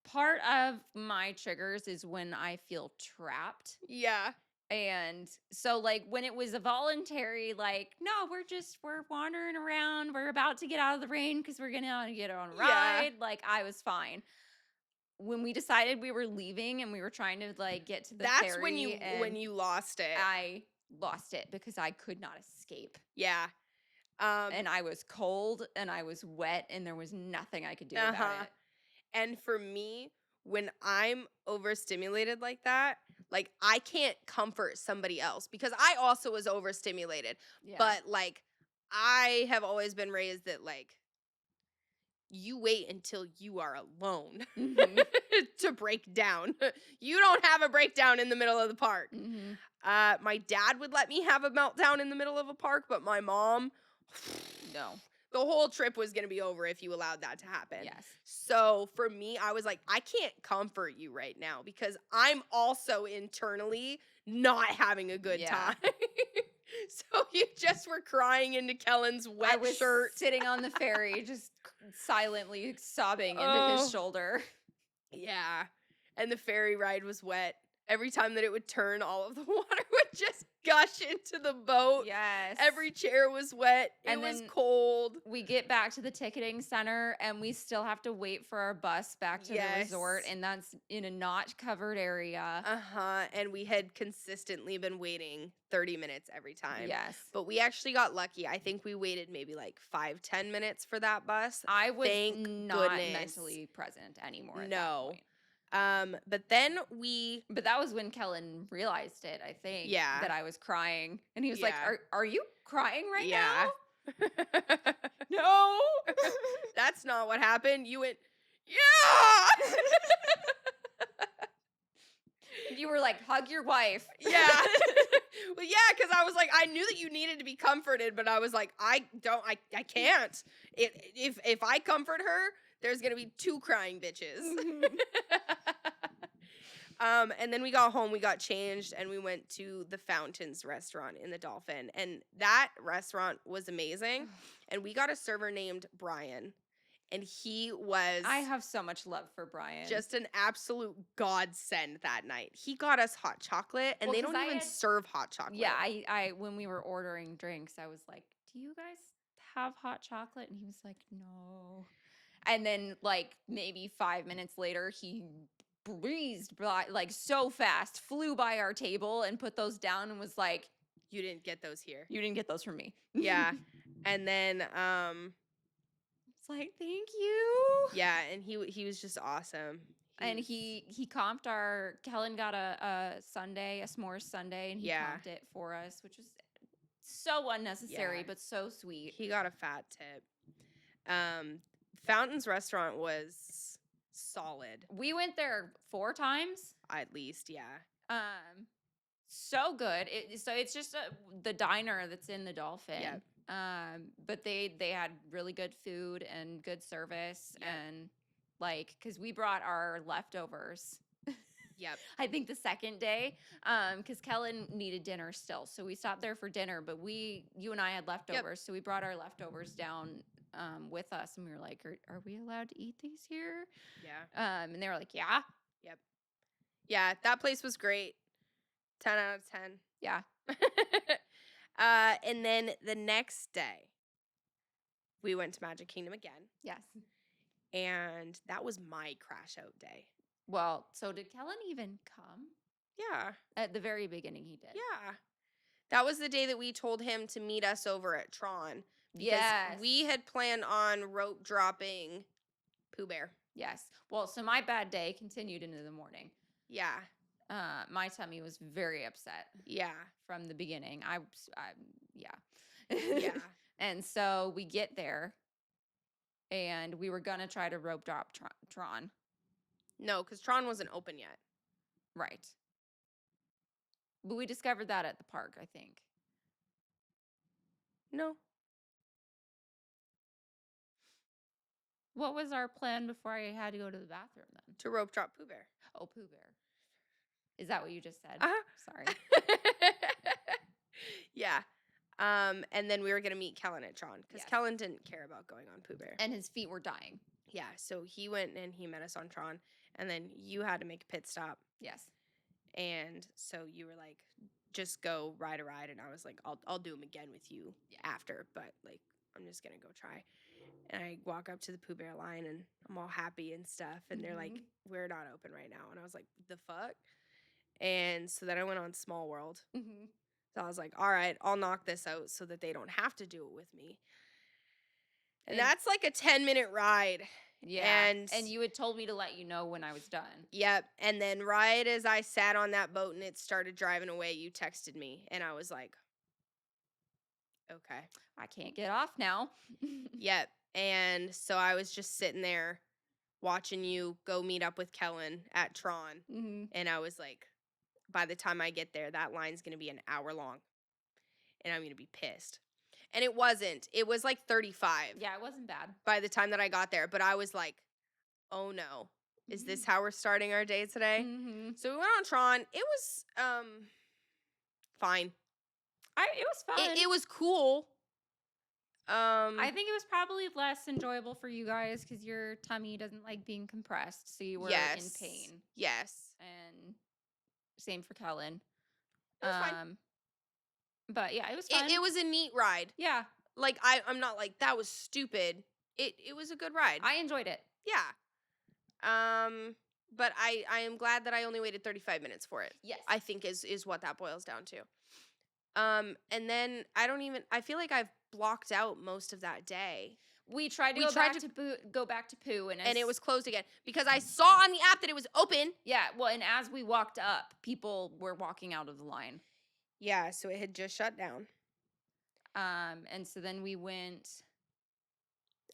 part of my triggers is when I feel trapped. Yeah. And so like when it was a voluntary, like, no, we're wandering around. We're about to get out of the rain because we're going to get on a ride. Like I was fine. When we decided we were leaving and we were trying to like get to the ferry. That's when you lost it. I lost it because I could not escape. Yeah. And I was cold and I was wet and there was nothing I could do about it. And for me, when I'm overstimulated like that, like I can't comfort somebody else because I also was overstimulated. Yeah. But like I have always been raised that like you wait until you are alone to break down. You don't have a breakdown in the middle of the park. My dad would let me have a meltdown in the middle of a park, but my mom, no. The whole trip was going to be over if you allowed that to happen. Yes. So for me, I was like, I can't comfort you right now because I'm also internally not having a good time. So you just were crying into Kellen's wet I was shirt. Sitting on the ferry, just silently sobbing into his shoulder. Yeah. And the ferry ride was wet. Every time that it would turn, all of the water would just gush into the boat. Yes. Every chair was wet. It was cold. We get back to the ticketing center and we still have to wait for our bus back to the resort. And that's in a not covered area. And we had consistently been waiting 30 minutes every time. Yes. But we actually got lucky. I think we waited maybe like 5-10 minutes for that bus. I was not mentally present anymore at that point. But then But that was when Kellen realized it, I think. Yeah. That I was crying. And he was like, Are you crying right now? No. That's not what happened. You went, yeah. You were like, hug your wife. Yeah. Well, yeah, because I was like, I knew that you needed to be comforted, but I was like, I can't. If I comfort her, there's going to be 2 crying bitches. And then we got home, we got changed, and we went to the Fountains restaurant in the Dolphin. And that restaurant was amazing. And we got a server named Brian. And he was... I have so much love for Brian. Just an absolute godsend that night. He got us hot chocolate, and they don't even serve hot chocolate. Yeah, I when we were ordering drinks, I was like, do you guys have hot chocolate? And he was like, no. And then, like, maybe 5 minutes later, he breezed by, like, so fast, flew by our table and put those down and was like, you didn't get those here. You didn't get those from me. Yeah. And then, it's like, thank you. Yeah, and he was just awesome. And he comped Kellen got a sundae, a s'mores sundae, and he comped it for us, which was so unnecessary, but so sweet. He got a fat tip. Fountain's restaurant was solid. We went there 4 times. At least, yeah. So good. So it's just the diner that's in the Dolphin. Yeah. But they had really good food and good service, and like, because we brought our leftovers. Yep. I think the second day, because Kellen needed dinner still, so we stopped there for dinner. But you and I had leftovers, so we brought our leftovers down with us, and we were like, "Are we allowed to eat these here?" Yeah. And they were like, "Yeah, Yep. Yeah, that place was great. 10 out of 10. yeah, And then the next day, we went to Magic Kingdom again, yes." and that was my crash out day. Well, so did Kellen even come? Yeah. At the very beginning, he did. Yeah. That was the day that we told him to meet us over at Tron. Because Yes. we had planned on rope dropping Pooh Bear. Yes. Well, so my bad day continued into the morning. Yeah. My tummy was very upset Yeah. from the beginning. Yeah. Yeah. And so we get there, and we were gonna try to rope drop Tron. No, because Tron wasn't open yet. Right. But we discovered that at the park, I think. No. What was our plan before I had to go to the bathroom then? To rope drop Pooh Bear. Oh, Pooh Bear. Is that what you just said? Uh-huh. Sorry. Yeah. And then we were going to meet Kellen at Tron because Yes. Kellen didn't care about going on Pooh Bear. And his feet were dying. Yeah, so he went and he met us on Tron, and then you had to make a pit stop. Yes. And so you were like, just go ride a ride, and I was like, I'll do them again with you after, but like I'm just gonna go try. And I walk up to the Pooh Bear line, and I'm all happy and stuff, and they're like, we're not open right now, and I was like, the fuck. And so then I went on Small World. Mm-hmm. So I was like, all right, I'll knock this out so that they don't have to do it with me. And that's like a 10-minute ride. Yeah. And you had told me to let you know when I was done. Yep. And then right as I sat on that boat and it started driving away, you texted me. And I was like, okay. I can't get off now. Yep. And so I was just sitting there watching you go meet up with Kellen at Tron. Mm-hmm. And I was like, by the time I get there, that line's going to be an hour long. And I'm going to be pissed. And it wasn't. It was like 35. Yeah, it wasn't bad. By the time that I got there. But I was like, oh no. Is this how we're starting our day today? Mm-hmm. So we went on Tron. It was fine. It was fun. It was cool. I think it was probably less enjoyable for you guys because your tummy doesn't like being compressed, so you were in pain. Yes. And same for Kellen. It was fine. But yeah, it was fun. It was a neat ride. Yeah. Like I'm not like that was stupid. It was a good ride. I enjoyed it. Yeah. But I am glad that I only waited 35 minutes for it. Yes. I think is what that boils down to. And then I feel like I've blocked out most of that day. We tried to go back to Pooh, and it was closed again because I saw on the app that it was open. Yeah, well, and as we walked up, people were walking out of the line. Yeah, so it had just shut down. And so then we went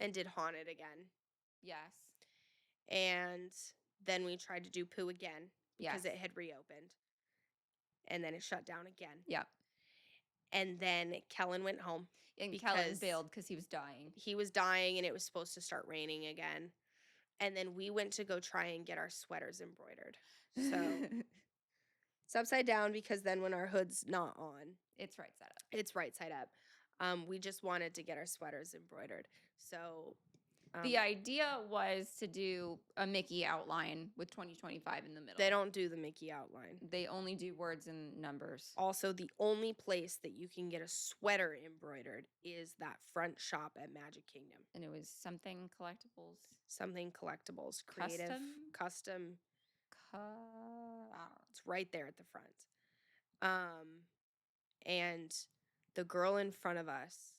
and did Haunted again. Yes. And then we tried to do Pooh again because it had reopened. And then it shut down again. Yep. And then Kellen went home. And Kellen bailed because he was dying. He was dying, and it was supposed to start raining again. And then we went to go try and get our sweaters embroidered. So it's upside down because then when our hood's not on, it's right side up. It's right side up. We just wanted to get our sweaters embroidered. So the idea was to do a Mickey outline with 2025 in the middle. They don't do the Mickey outline. They only do words and numbers. Also, the only place that you can get a sweater embroidered is that front shop at Magic Kingdom. And it was something collectibles. Something collectibles. Creative. Custom. It's right there at the front. And the girl in front of us,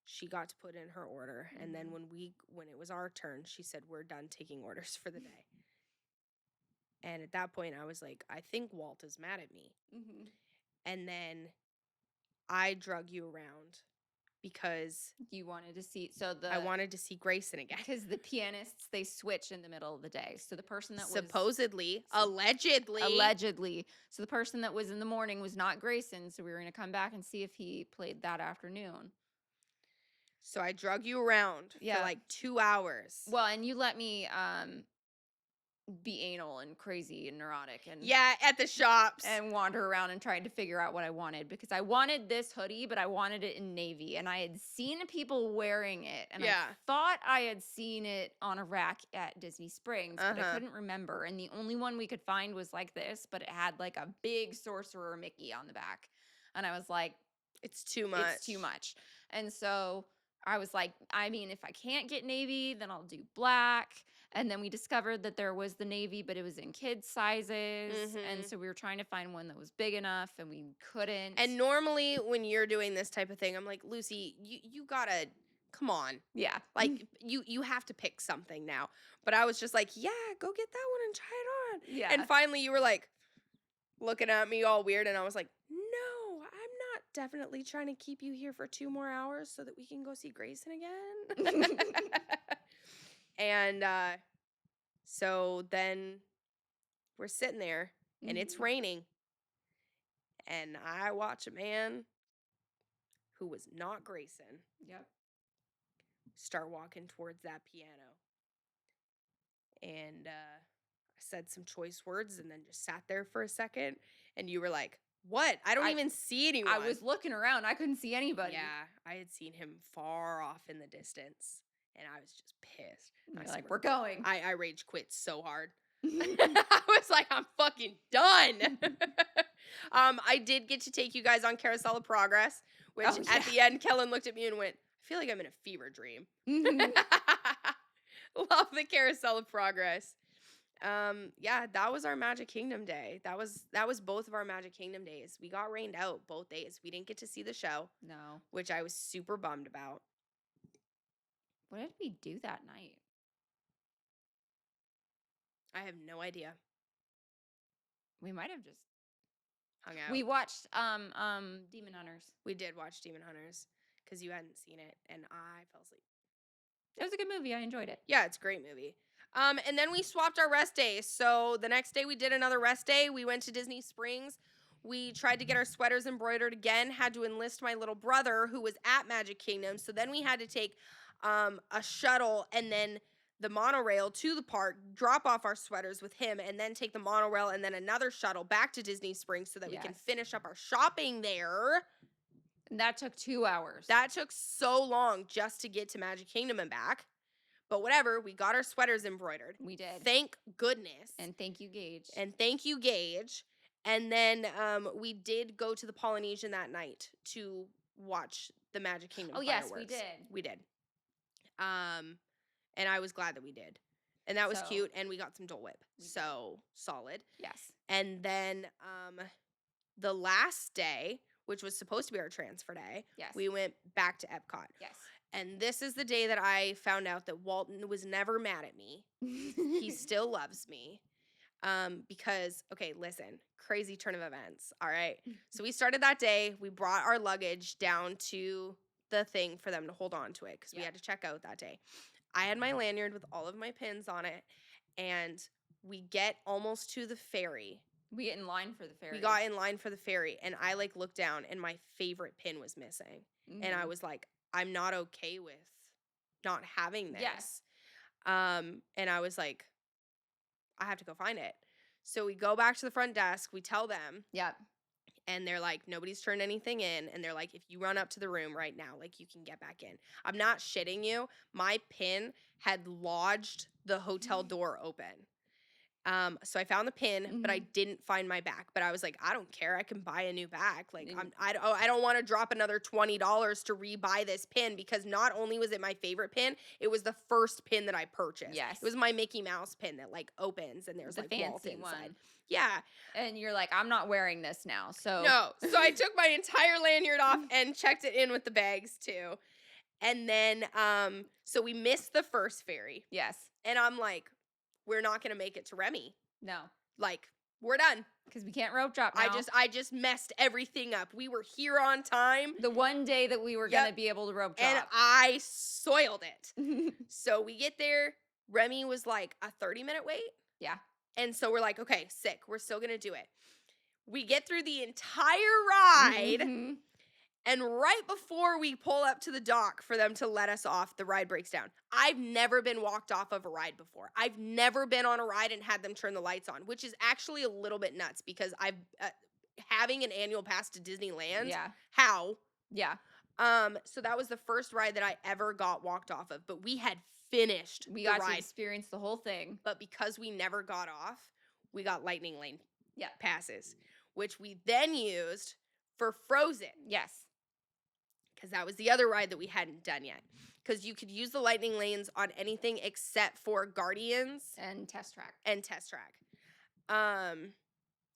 she got to put in her order, and then when it was our turn, she said, "We're done taking orders for the day." And at that point, I was like, "I think Walt is mad at me." Mm-hmm. And then I drug you around because you wanted to see. I wanted to see Grayson again because the pianists, they switch in the middle of the day. So the person that allegedly. So the person that was in the morning was not Grayson. So we were going to come back and see if he played that afternoon. So I drug you around Yeah. for like 2 hours. Well, and you let me be anal and crazy and neurotic and Yeah, at the shops. and wander around and tried to figure out what I wanted because I wanted this hoodie, but I wanted it in navy, and I had seen people wearing it, and I thought I had seen it on a rack at Disney Springs, but I couldn't remember, and the only one we could find was like this, but it had like a big Sorcerer Mickey on the back, and I was like, it's too much. It's too much. And so I was like, I mean, if I can't get navy, then I'll do black. And then we discovered that there was the navy, but it was in kids' sizes. And so we were trying to find one that was big enough, and we couldn't. And normally when you're doing this type of thing, I'm like, Lucy, you gotta, come on. Yeah. Like, you have to pick something now. But I was just like, yeah, go get that one and try it on. Yeah. And finally you were like, looking at me all weird, and I was like, no, I'm not definitely trying to keep you here for 2 more hours so that we can go see Grayson again. And so then we're sitting there, and it's raining, and I watch a man who was not Grayson start walking towards that piano. And I said some choice words and then just sat there for a second, and you were like, what? I don't even see anyone. I was looking around. I couldn't see anybody. Yeah, I had seen him far off in the distance, and I was just pissed. I was like, we're going. I rage quit so hard. I was like, I'm fucking done. I did get to take you guys on Carousel of Progress, which at the end, Kellen looked at me and went, I feel like I'm in a fever dream. Love the Carousel of Progress. Yeah, that was our Magic Kingdom day. That was both of our Magic Kingdom days. We got rained out both days. We didn't get to see the show. No. Which I was super bummed about. What did we do that night? I have no idea. We might have just hung out. We watched Demon Hunters. We did watch Demon Hunters because you hadn't seen it, and I fell asleep. It was a good movie. I enjoyed it. Yeah, it's a great movie. And then we swapped our rest days. So the next day we did another rest day. We went to Disney Springs. We tried to get our sweaters embroidered again, had to enlist my little brother who was at Magic Kingdom. So then we had to take a shuttle and then the monorail to the park, drop off our sweaters with him, and then take the monorail and then another shuttle back to Disney Springs so that we can finish up our shopping there. And that took 2 hours. That took so long just to get to Magic Kingdom and back. But whatever, we got our sweaters embroidered. We did. Thank goodness. And thank you, Gage. And thank you, Gage. And then we did go to the Polynesian that night to watch the Magic Kingdom fireworks. Yes, we did. We did. And I was glad that we did. And that was cute. And we got some Dole Whip. So solid. Yes. And then the last day, which was supposed to be our transfer day, we went back to Epcot. Yes. And this is the day that I found out that Walt was never mad at me. He still loves me. Because, okay, listen, crazy turn of events, all right? So we started that day. We brought our luggage down to the thing for them to hold on to it because we had to check out that day. I had my lanyard with all of my pins on it, and we get almost to the ferry. We get in line for the ferry. We got in line for the ferry, and I, like, looked down, and my favorite pin was missing. And I was like, I'm not okay with not having this. Yes. And I was like, I have to go find it. So we go back to the front desk. We tell them. Yep. And they're like, nobody's turned anything in. And they're like, if you run up to the room right now, like, you can get back in. I'm not shitting you. My pin had lodged the hotel door open. So I found the pin, but I didn't find my back. But I was like, I don't care. I can buy a new back. Like, I don't want to drop another $20 to rebuy this pin because not only was it my favorite pin, it was the first pin that I purchased. Yes. It was my Mickey Mouse pin that, like, opens and there's, the like, fancy Walt inside. one. Yeah. And you're like, I'm not wearing this now. So no. So I took my entire lanyard off and checked it in with the bags too. And then so we missed the first ferry. Yes. And I'm like, we're not going to make it to Remy. No. Like, we're done. Because we can't rope drop now. I just messed everything up. We were here on time. The one day that we were going to be able to rope drop. And I soiled it. So we get there. Remy was like a 30-minute wait. Yeah. And so we're like, okay, sick. We're still going to do it. We get through the entire ride. And right before we pull up to the dock for them to let us off, the ride breaks down. I've never been walked off of a ride before. I've never been on a ride and had them turn the lights on, which is actually a little bit nuts because I've having an annual pass to Disneyland. Yeah. How? Yeah. So that was the first ride that I ever got walked off of, but we had finished We the got to ride. experience the whole thing. But because we never got off, we got Lightning Lane Yeah. passes, which we then used for Frozen. Yes. Because that was the other ride that we hadn't done yet. Because you could use the Lightning Lanes on anything except for Guardians And Test Track.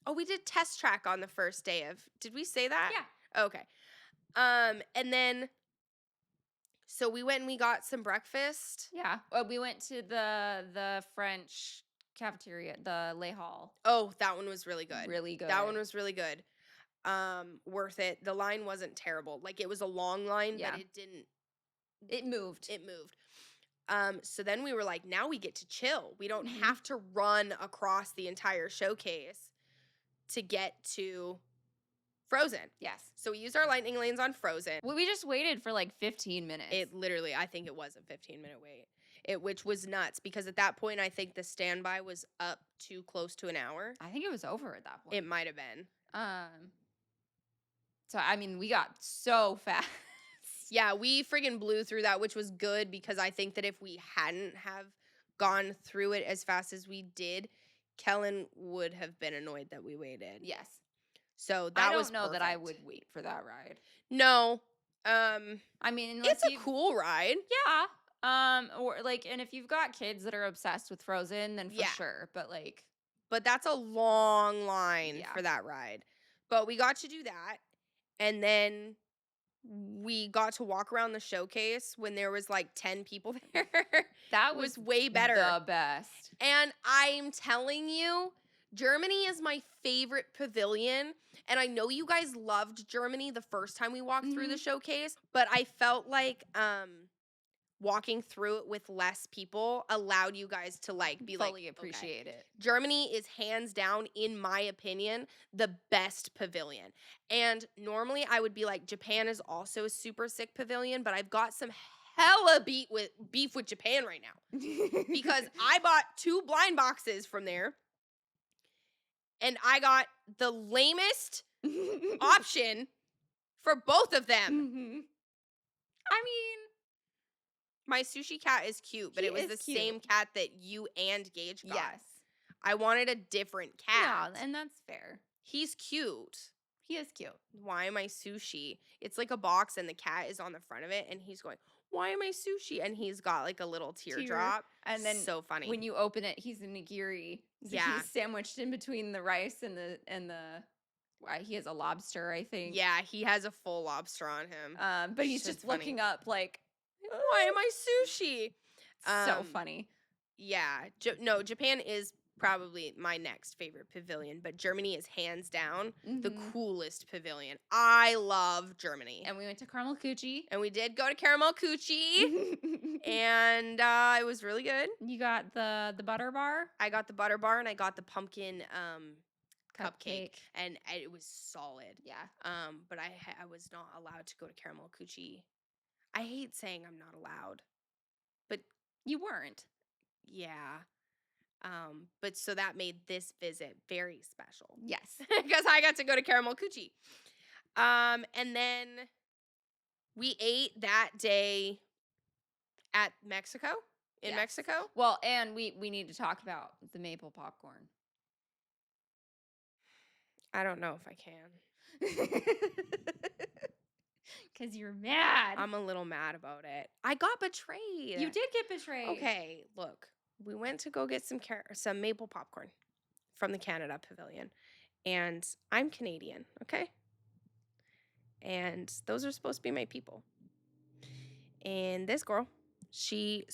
Oh, we did Test Track on the first day of. Did we say that? Yeah. Okay. And then, so we went and we got some breakfast. Yeah. Well, we went to the French cafeteria, the Le Hall. Oh, that one was really good. Really good. That one was really good. Worth it. The line wasn't terrible. Like, it was a long line, Yeah. but it didn't. It moved. It moved. So then we were like, now we get to chill. We don't have to run across the entire showcase to get to Frozen. Yes. So we used our Lightning Lanes on Frozen. Well, we just waited for like 15 minutes. It literally, I think it was a 15-minute wait. Which was nuts because at that point, I think the standby was up too close to an hour. I think it was over at that point. It might have been. So, I mean, we got so fast. Yeah, we friggin' blew through that, which was good because I think that if we hadn't have gone through it as fast as we did, Kellen would have been annoyed that we waited. Yes. So that was I don't know that I perfect. would wait for that ride. No. I mean, unless It's a cool ride. Yeah. Or like, and if you've got kids that are obsessed with Frozen, then for Yeah. sure. But like, But that's a long line Yeah. for that ride. But we got to do that. And then we got to walk around the showcase when there was like 10 people there. that was way better. The best. And I'm telling you, Germany is my favorite pavilion. And I know you guys loved Germany the first time we walked through the showcase, but I felt like walking through it with less people allowed you guys to like be Fully like appreciate it. Germany is hands down, in my opinion, the best pavilion. And normally I would be like, Japan is also a super sick pavilion, but I've got some hella beef with Japan right now. Because I bought 2 blind boxes from there. And I got the lamest option for both of them. I mean, my sushi cat is cute, but He it was is the cute. same cat that you and Gage got. yes. I wanted a different cat. Yeah, and that's fair. He's cute. He is cute. Why am I sushi? It's like a box and the cat is on the front of it and he's going, why am I sushi? And he's got like a little teardrop. And then so funny. when you open it, he's a nigiri. So Yeah. he's sandwiched in between the rice and the he has a lobster, I think. Yeah, he has a full lobster on him. But he's Shit's just funny. looking up like, Why am I sushi? so funny. Yeah. Japan is probably my next favorite pavilion, but Germany is hands down the Mhm. coolest pavilion. I love Germany. And we went to Caramel Coochie. And we did go to Caramel Coochie, and it was really good. You got the butter bar I got the butter bar and I got the pumpkin cupcake, and it was solid. Yeah. But I was not allowed to go to Caramel Coochie. I hate saying I'm not allowed, but You weren't. yeah. But so that made this visit very special Yes. because I got to go to Caramel Coochie. And then we ate that day at Mexico. In Yes. Mexico. Well, and we need to talk about the maple popcorn. I don't know if I can. Because you're mad. I'm a little mad about it. I got betrayed. You did get betrayed. Okay, look. We went to go get some maple popcorn from the Canada Pavilion. And I'm Canadian, okay? And those are supposed to be my people. And this girl, she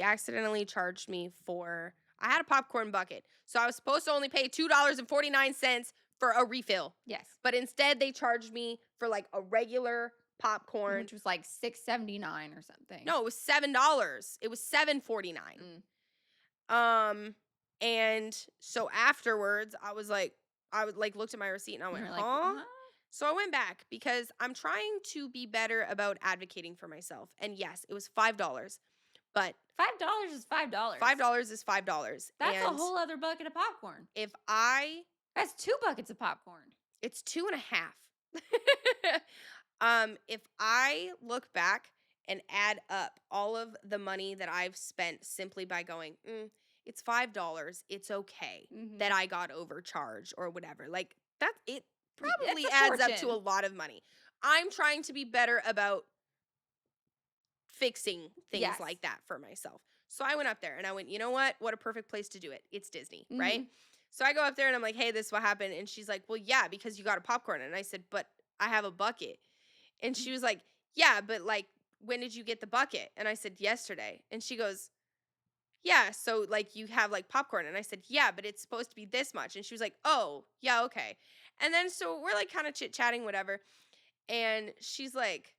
accidentally charged me for, I had a popcorn bucket. So I was supposed to only pay $2.49 for a refill. Yes. But instead they charged me for like a regular popcorn. Which was like $6.79 or something. No, it was $7. It was $7.49. And so afterwards, I looked at my receipt and I went, You're huh? like, So I went back because I'm trying to be better about advocating for myself. And yes, it was $5, but $5 is $5. $5 is $5. That's and a whole other bucket of popcorn. That's 2 buckets of popcorn. it's 2.5. If I look back and add up all of the money that I've spent simply by going, it's $5, it's okay that I got overcharged or whatever. Like it probably It's a adds up to a fortune. lot of money. I'm trying to be better about fixing things Yes. like that for myself. So I went up there and I went, you know what? What a perfect place to do it. It's Disney, right? So I go up there and I'm like, hey, this is what happened. And she's like, well, yeah, because you got a popcorn. And I said, but I have a bucket. And she was like, yeah, but like, when did you get the bucket? And I said, yesterday. And she goes, yeah, so like you have like popcorn. And I said, yeah, but it's supposed to be this much. And she was like, oh, yeah, okay. And then so we're like kind of chit-chatting, whatever. And she's like,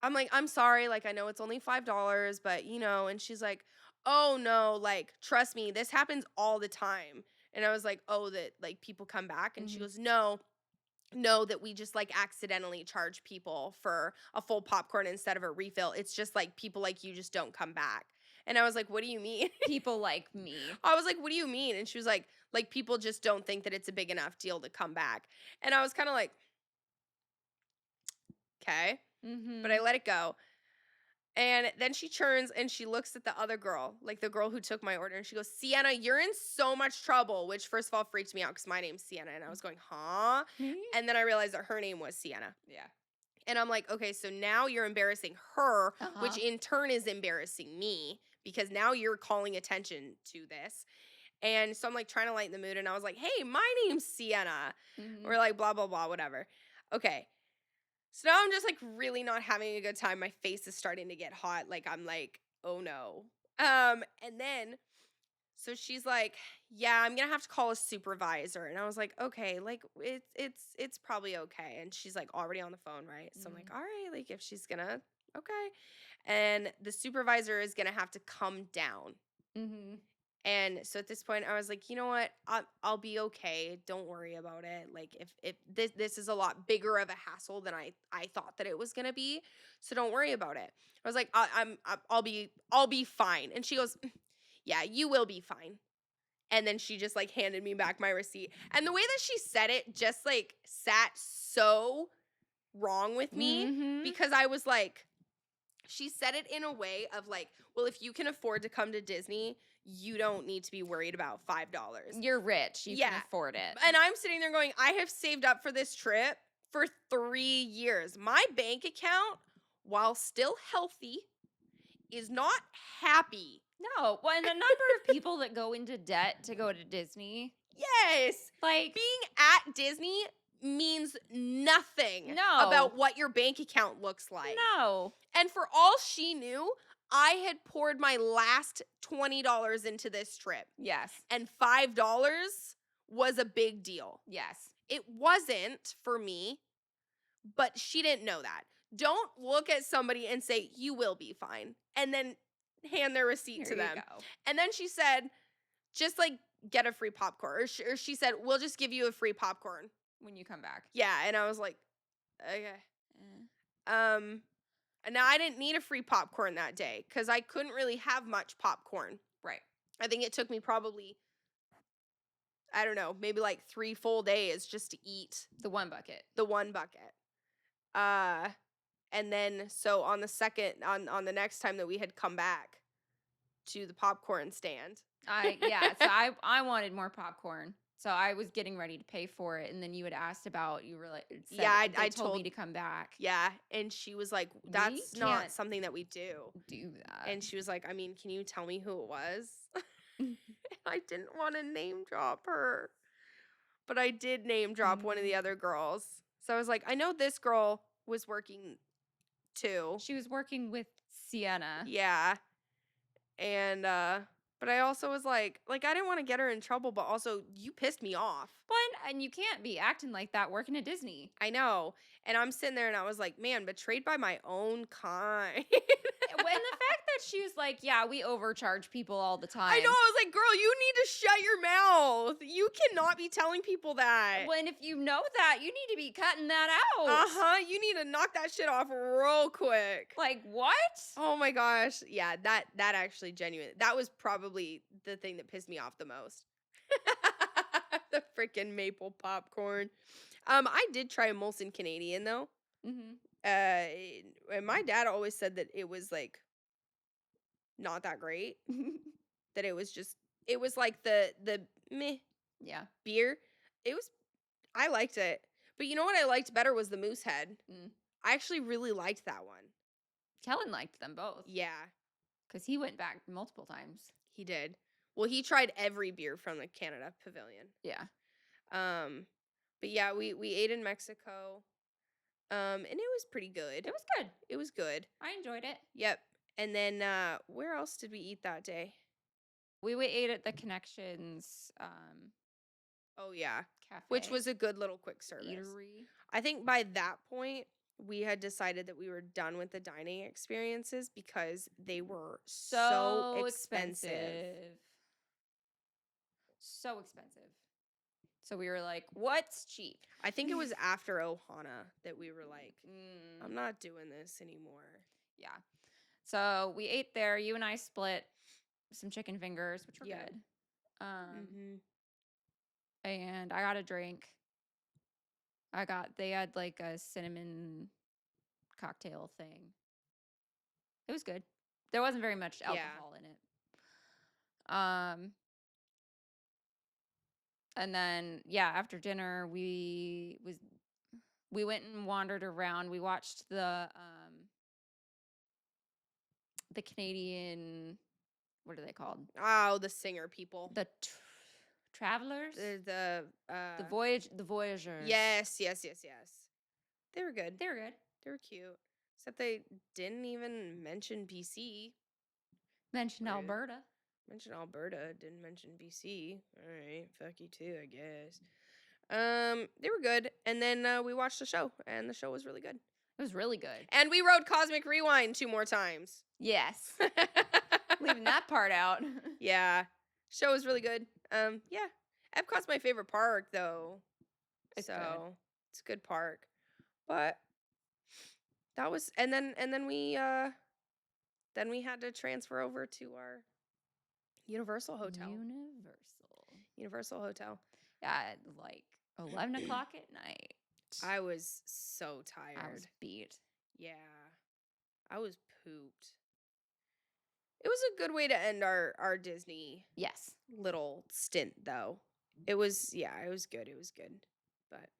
I'm like, I'm sorry, like I know it's only $5, but you know, and she's like, oh no, like trust me, this happens all the time. And I was like, oh, that like people come back. And she goes, no, that we just like accidentally charge people for a full popcorn instead of a refill. It's just like people like you just don't come back. And I was like, what do you mean? People like me. I was like, what do you mean? And she was like people just don't think that it's a big enough deal to come back. And I was kind of like, okay. But I let it go. And then she turns and she looks at the other girl, like the girl who took my order, and she goes, Sienna, you're in so much trouble, which first of all freaked me out because my name's Sienna. And I was going, huh? And then I realized that her name was Sienna. Yeah. And I'm like, okay, so now you're embarrassing her, which in turn is embarrassing me because now you're calling attention to this. And so I'm like trying to lighten the mood. And I was like, hey, my name's Sienna. Or like blah, blah, blah, whatever. Okay. So now I'm just like really not having a good time. My face is starting to get hot. Like I'm like, oh no. And then so she's like, yeah, I'm gonna have to call a supervisor. And I was like, okay, like it's probably okay. And she's like already on the phone, right? So I'm like, all right, like if she's gonna, okay. And the supervisor is gonna have to come down. And so at this point, I was like, you know what? I'll be okay. Don't worry about it. Like if this is a lot bigger of a hassle than I thought that it was gonna be, so don't worry about it. I was like, I'll be fine. And she goes, yeah, you will be fine. And then she just like handed me back my receipt. And the way that she said it just like sat so wrong with me because I was like, she said it in a way of like, well, if you can afford to come to Disney, you don't need to be worried about $5. You're rich. You can afford it. And I'm sitting there going, I have saved up for this trip for 3 years. My bank account, while still healthy, is not happy. No. Well, and the number of people that go into debt to go to Disney. Yes. Like being at Disney means nothing about what your bank account looks like. No. And for all she knew, I had poured my last $20 into this trip. Yes. And $5 was a big deal. Yes. It wasn't for me, but she didn't know that. Don't look at somebody and say, you will be fine, and then hand their receipt to them. And then she said, just like get a free popcorn. Or she said, we'll just give you a free popcorn when you come back. Yeah. And I was like, okay. And now I didn't need a free popcorn that day because I couldn't really have much popcorn. Right. I think it took me probably, I don't know, maybe like 3 full days just to eat the one bucket. And then so on the second, on the next time that we had come back to the popcorn stand. So I wanted more popcorn. So I was getting ready to pay for it, and then you had asked about, you were like, I told me to come back. Yeah, and she was like, that's not something that we do that. And she was like, I mean, can you tell me who it was? I didn't want to name drop her, but I did name drop one of the other girls. So I was like, I know this girl was working too. She was working with Sienna. Yeah, and but I also was like I didn't want to get her in trouble, but also you pissed me off. And you can't be acting like that working at Disney. I know. And I'm sitting there and I was like, man, betrayed by my own kind. And the fact that she was like, yeah, we overcharge people all the time. I know. I was like, girl, you need to shut your mouth. You cannot be telling people that. When if you know that, you need to be cutting that out. You need to knock that shit off real quick. Like, what? Oh my gosh. Yeah, that actually genuine. That was probably the thing that pissed me off the most. The freaking maple popcorn. I did try a Molson Canadian though. Mm-hmm. And my dad always said that it was like not that great. That it was like the meh Yeah. beer. I liked it. But you know what I liked better was the Moosehead. I actually really liked that one. Kellen liked them both. Yeah. Because he went back multiple times. He did. Well, he tried every beer from the Canada Pavilion. Yeah. But yeah, we ate in Mexico. And it was pretty good. It was good. It was good. I enjoyed it. Yep. And then where else did we eat that day? We ate at the Connections Oh yeah. cafe. Which was a good little quick service. Eatery. I think by that point we had decided that we were done with the dining experiences because they were so expensive. So expensive. So we were like, what's cheap? I think it was after Ohana that we were like, I'm not doing this anymore. Yeah. So we ate there. You and I split some chicken fingers, which were Yeah. good. And I got a drink. They had like a cinnamon cocktail thing. It was good. There wasn't very much alcohol in it. And then after dinner we went and wandered around. We watched the Canadian, what are they called? Oh, the singer people. The travelers? The Voyagers. Yes. They were good. They were good. They were cute. Except they didn't even mention BC. Mention Rude. Alberta. Mentioned Alberta, didn't mention BC. All right, fuck you too, I guess. They were good, and then we watched the show, and the show was really good. It was really good. And we rode Cosmic Rewind 2 more times. Yes. Leaving that part out. Yeah, show was really good. Yeah, Epcot's my favorite park though. It's so good. it's a good park, but that was, and then we had to transfer over to our Universal Hotel. Universal Hotel. Yeah, at like 11 o'clock at night. I was so tired. I was beat. Yeah. I was pooped. It was a good way to end our Disney little stint though. It was good. It was good. But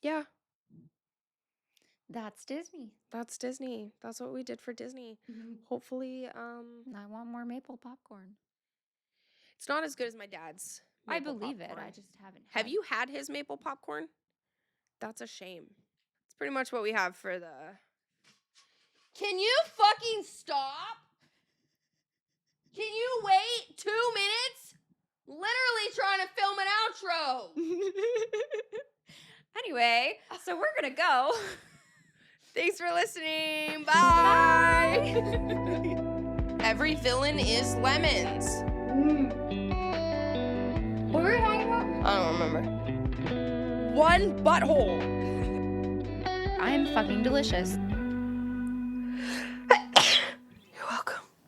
yeah. That's Disney. That's Disney. That's what we did for Disney. Mm-hmm. Hopefully, I want more maple popcorn. it's not as good as my dad's. I believe popcorn. it. I just haven't. Have you had his maple popcorn? That's a shame. It's pretty much what we have for the. Can you fucking stop? Can you wait 2 minutes? Literally trying to film an outro. Anyway, so we're gonna go. Thanks for listening. Bye. Every villain is lemons. What were we talking about? I don't remember. One butthole. I'm fucking delicious.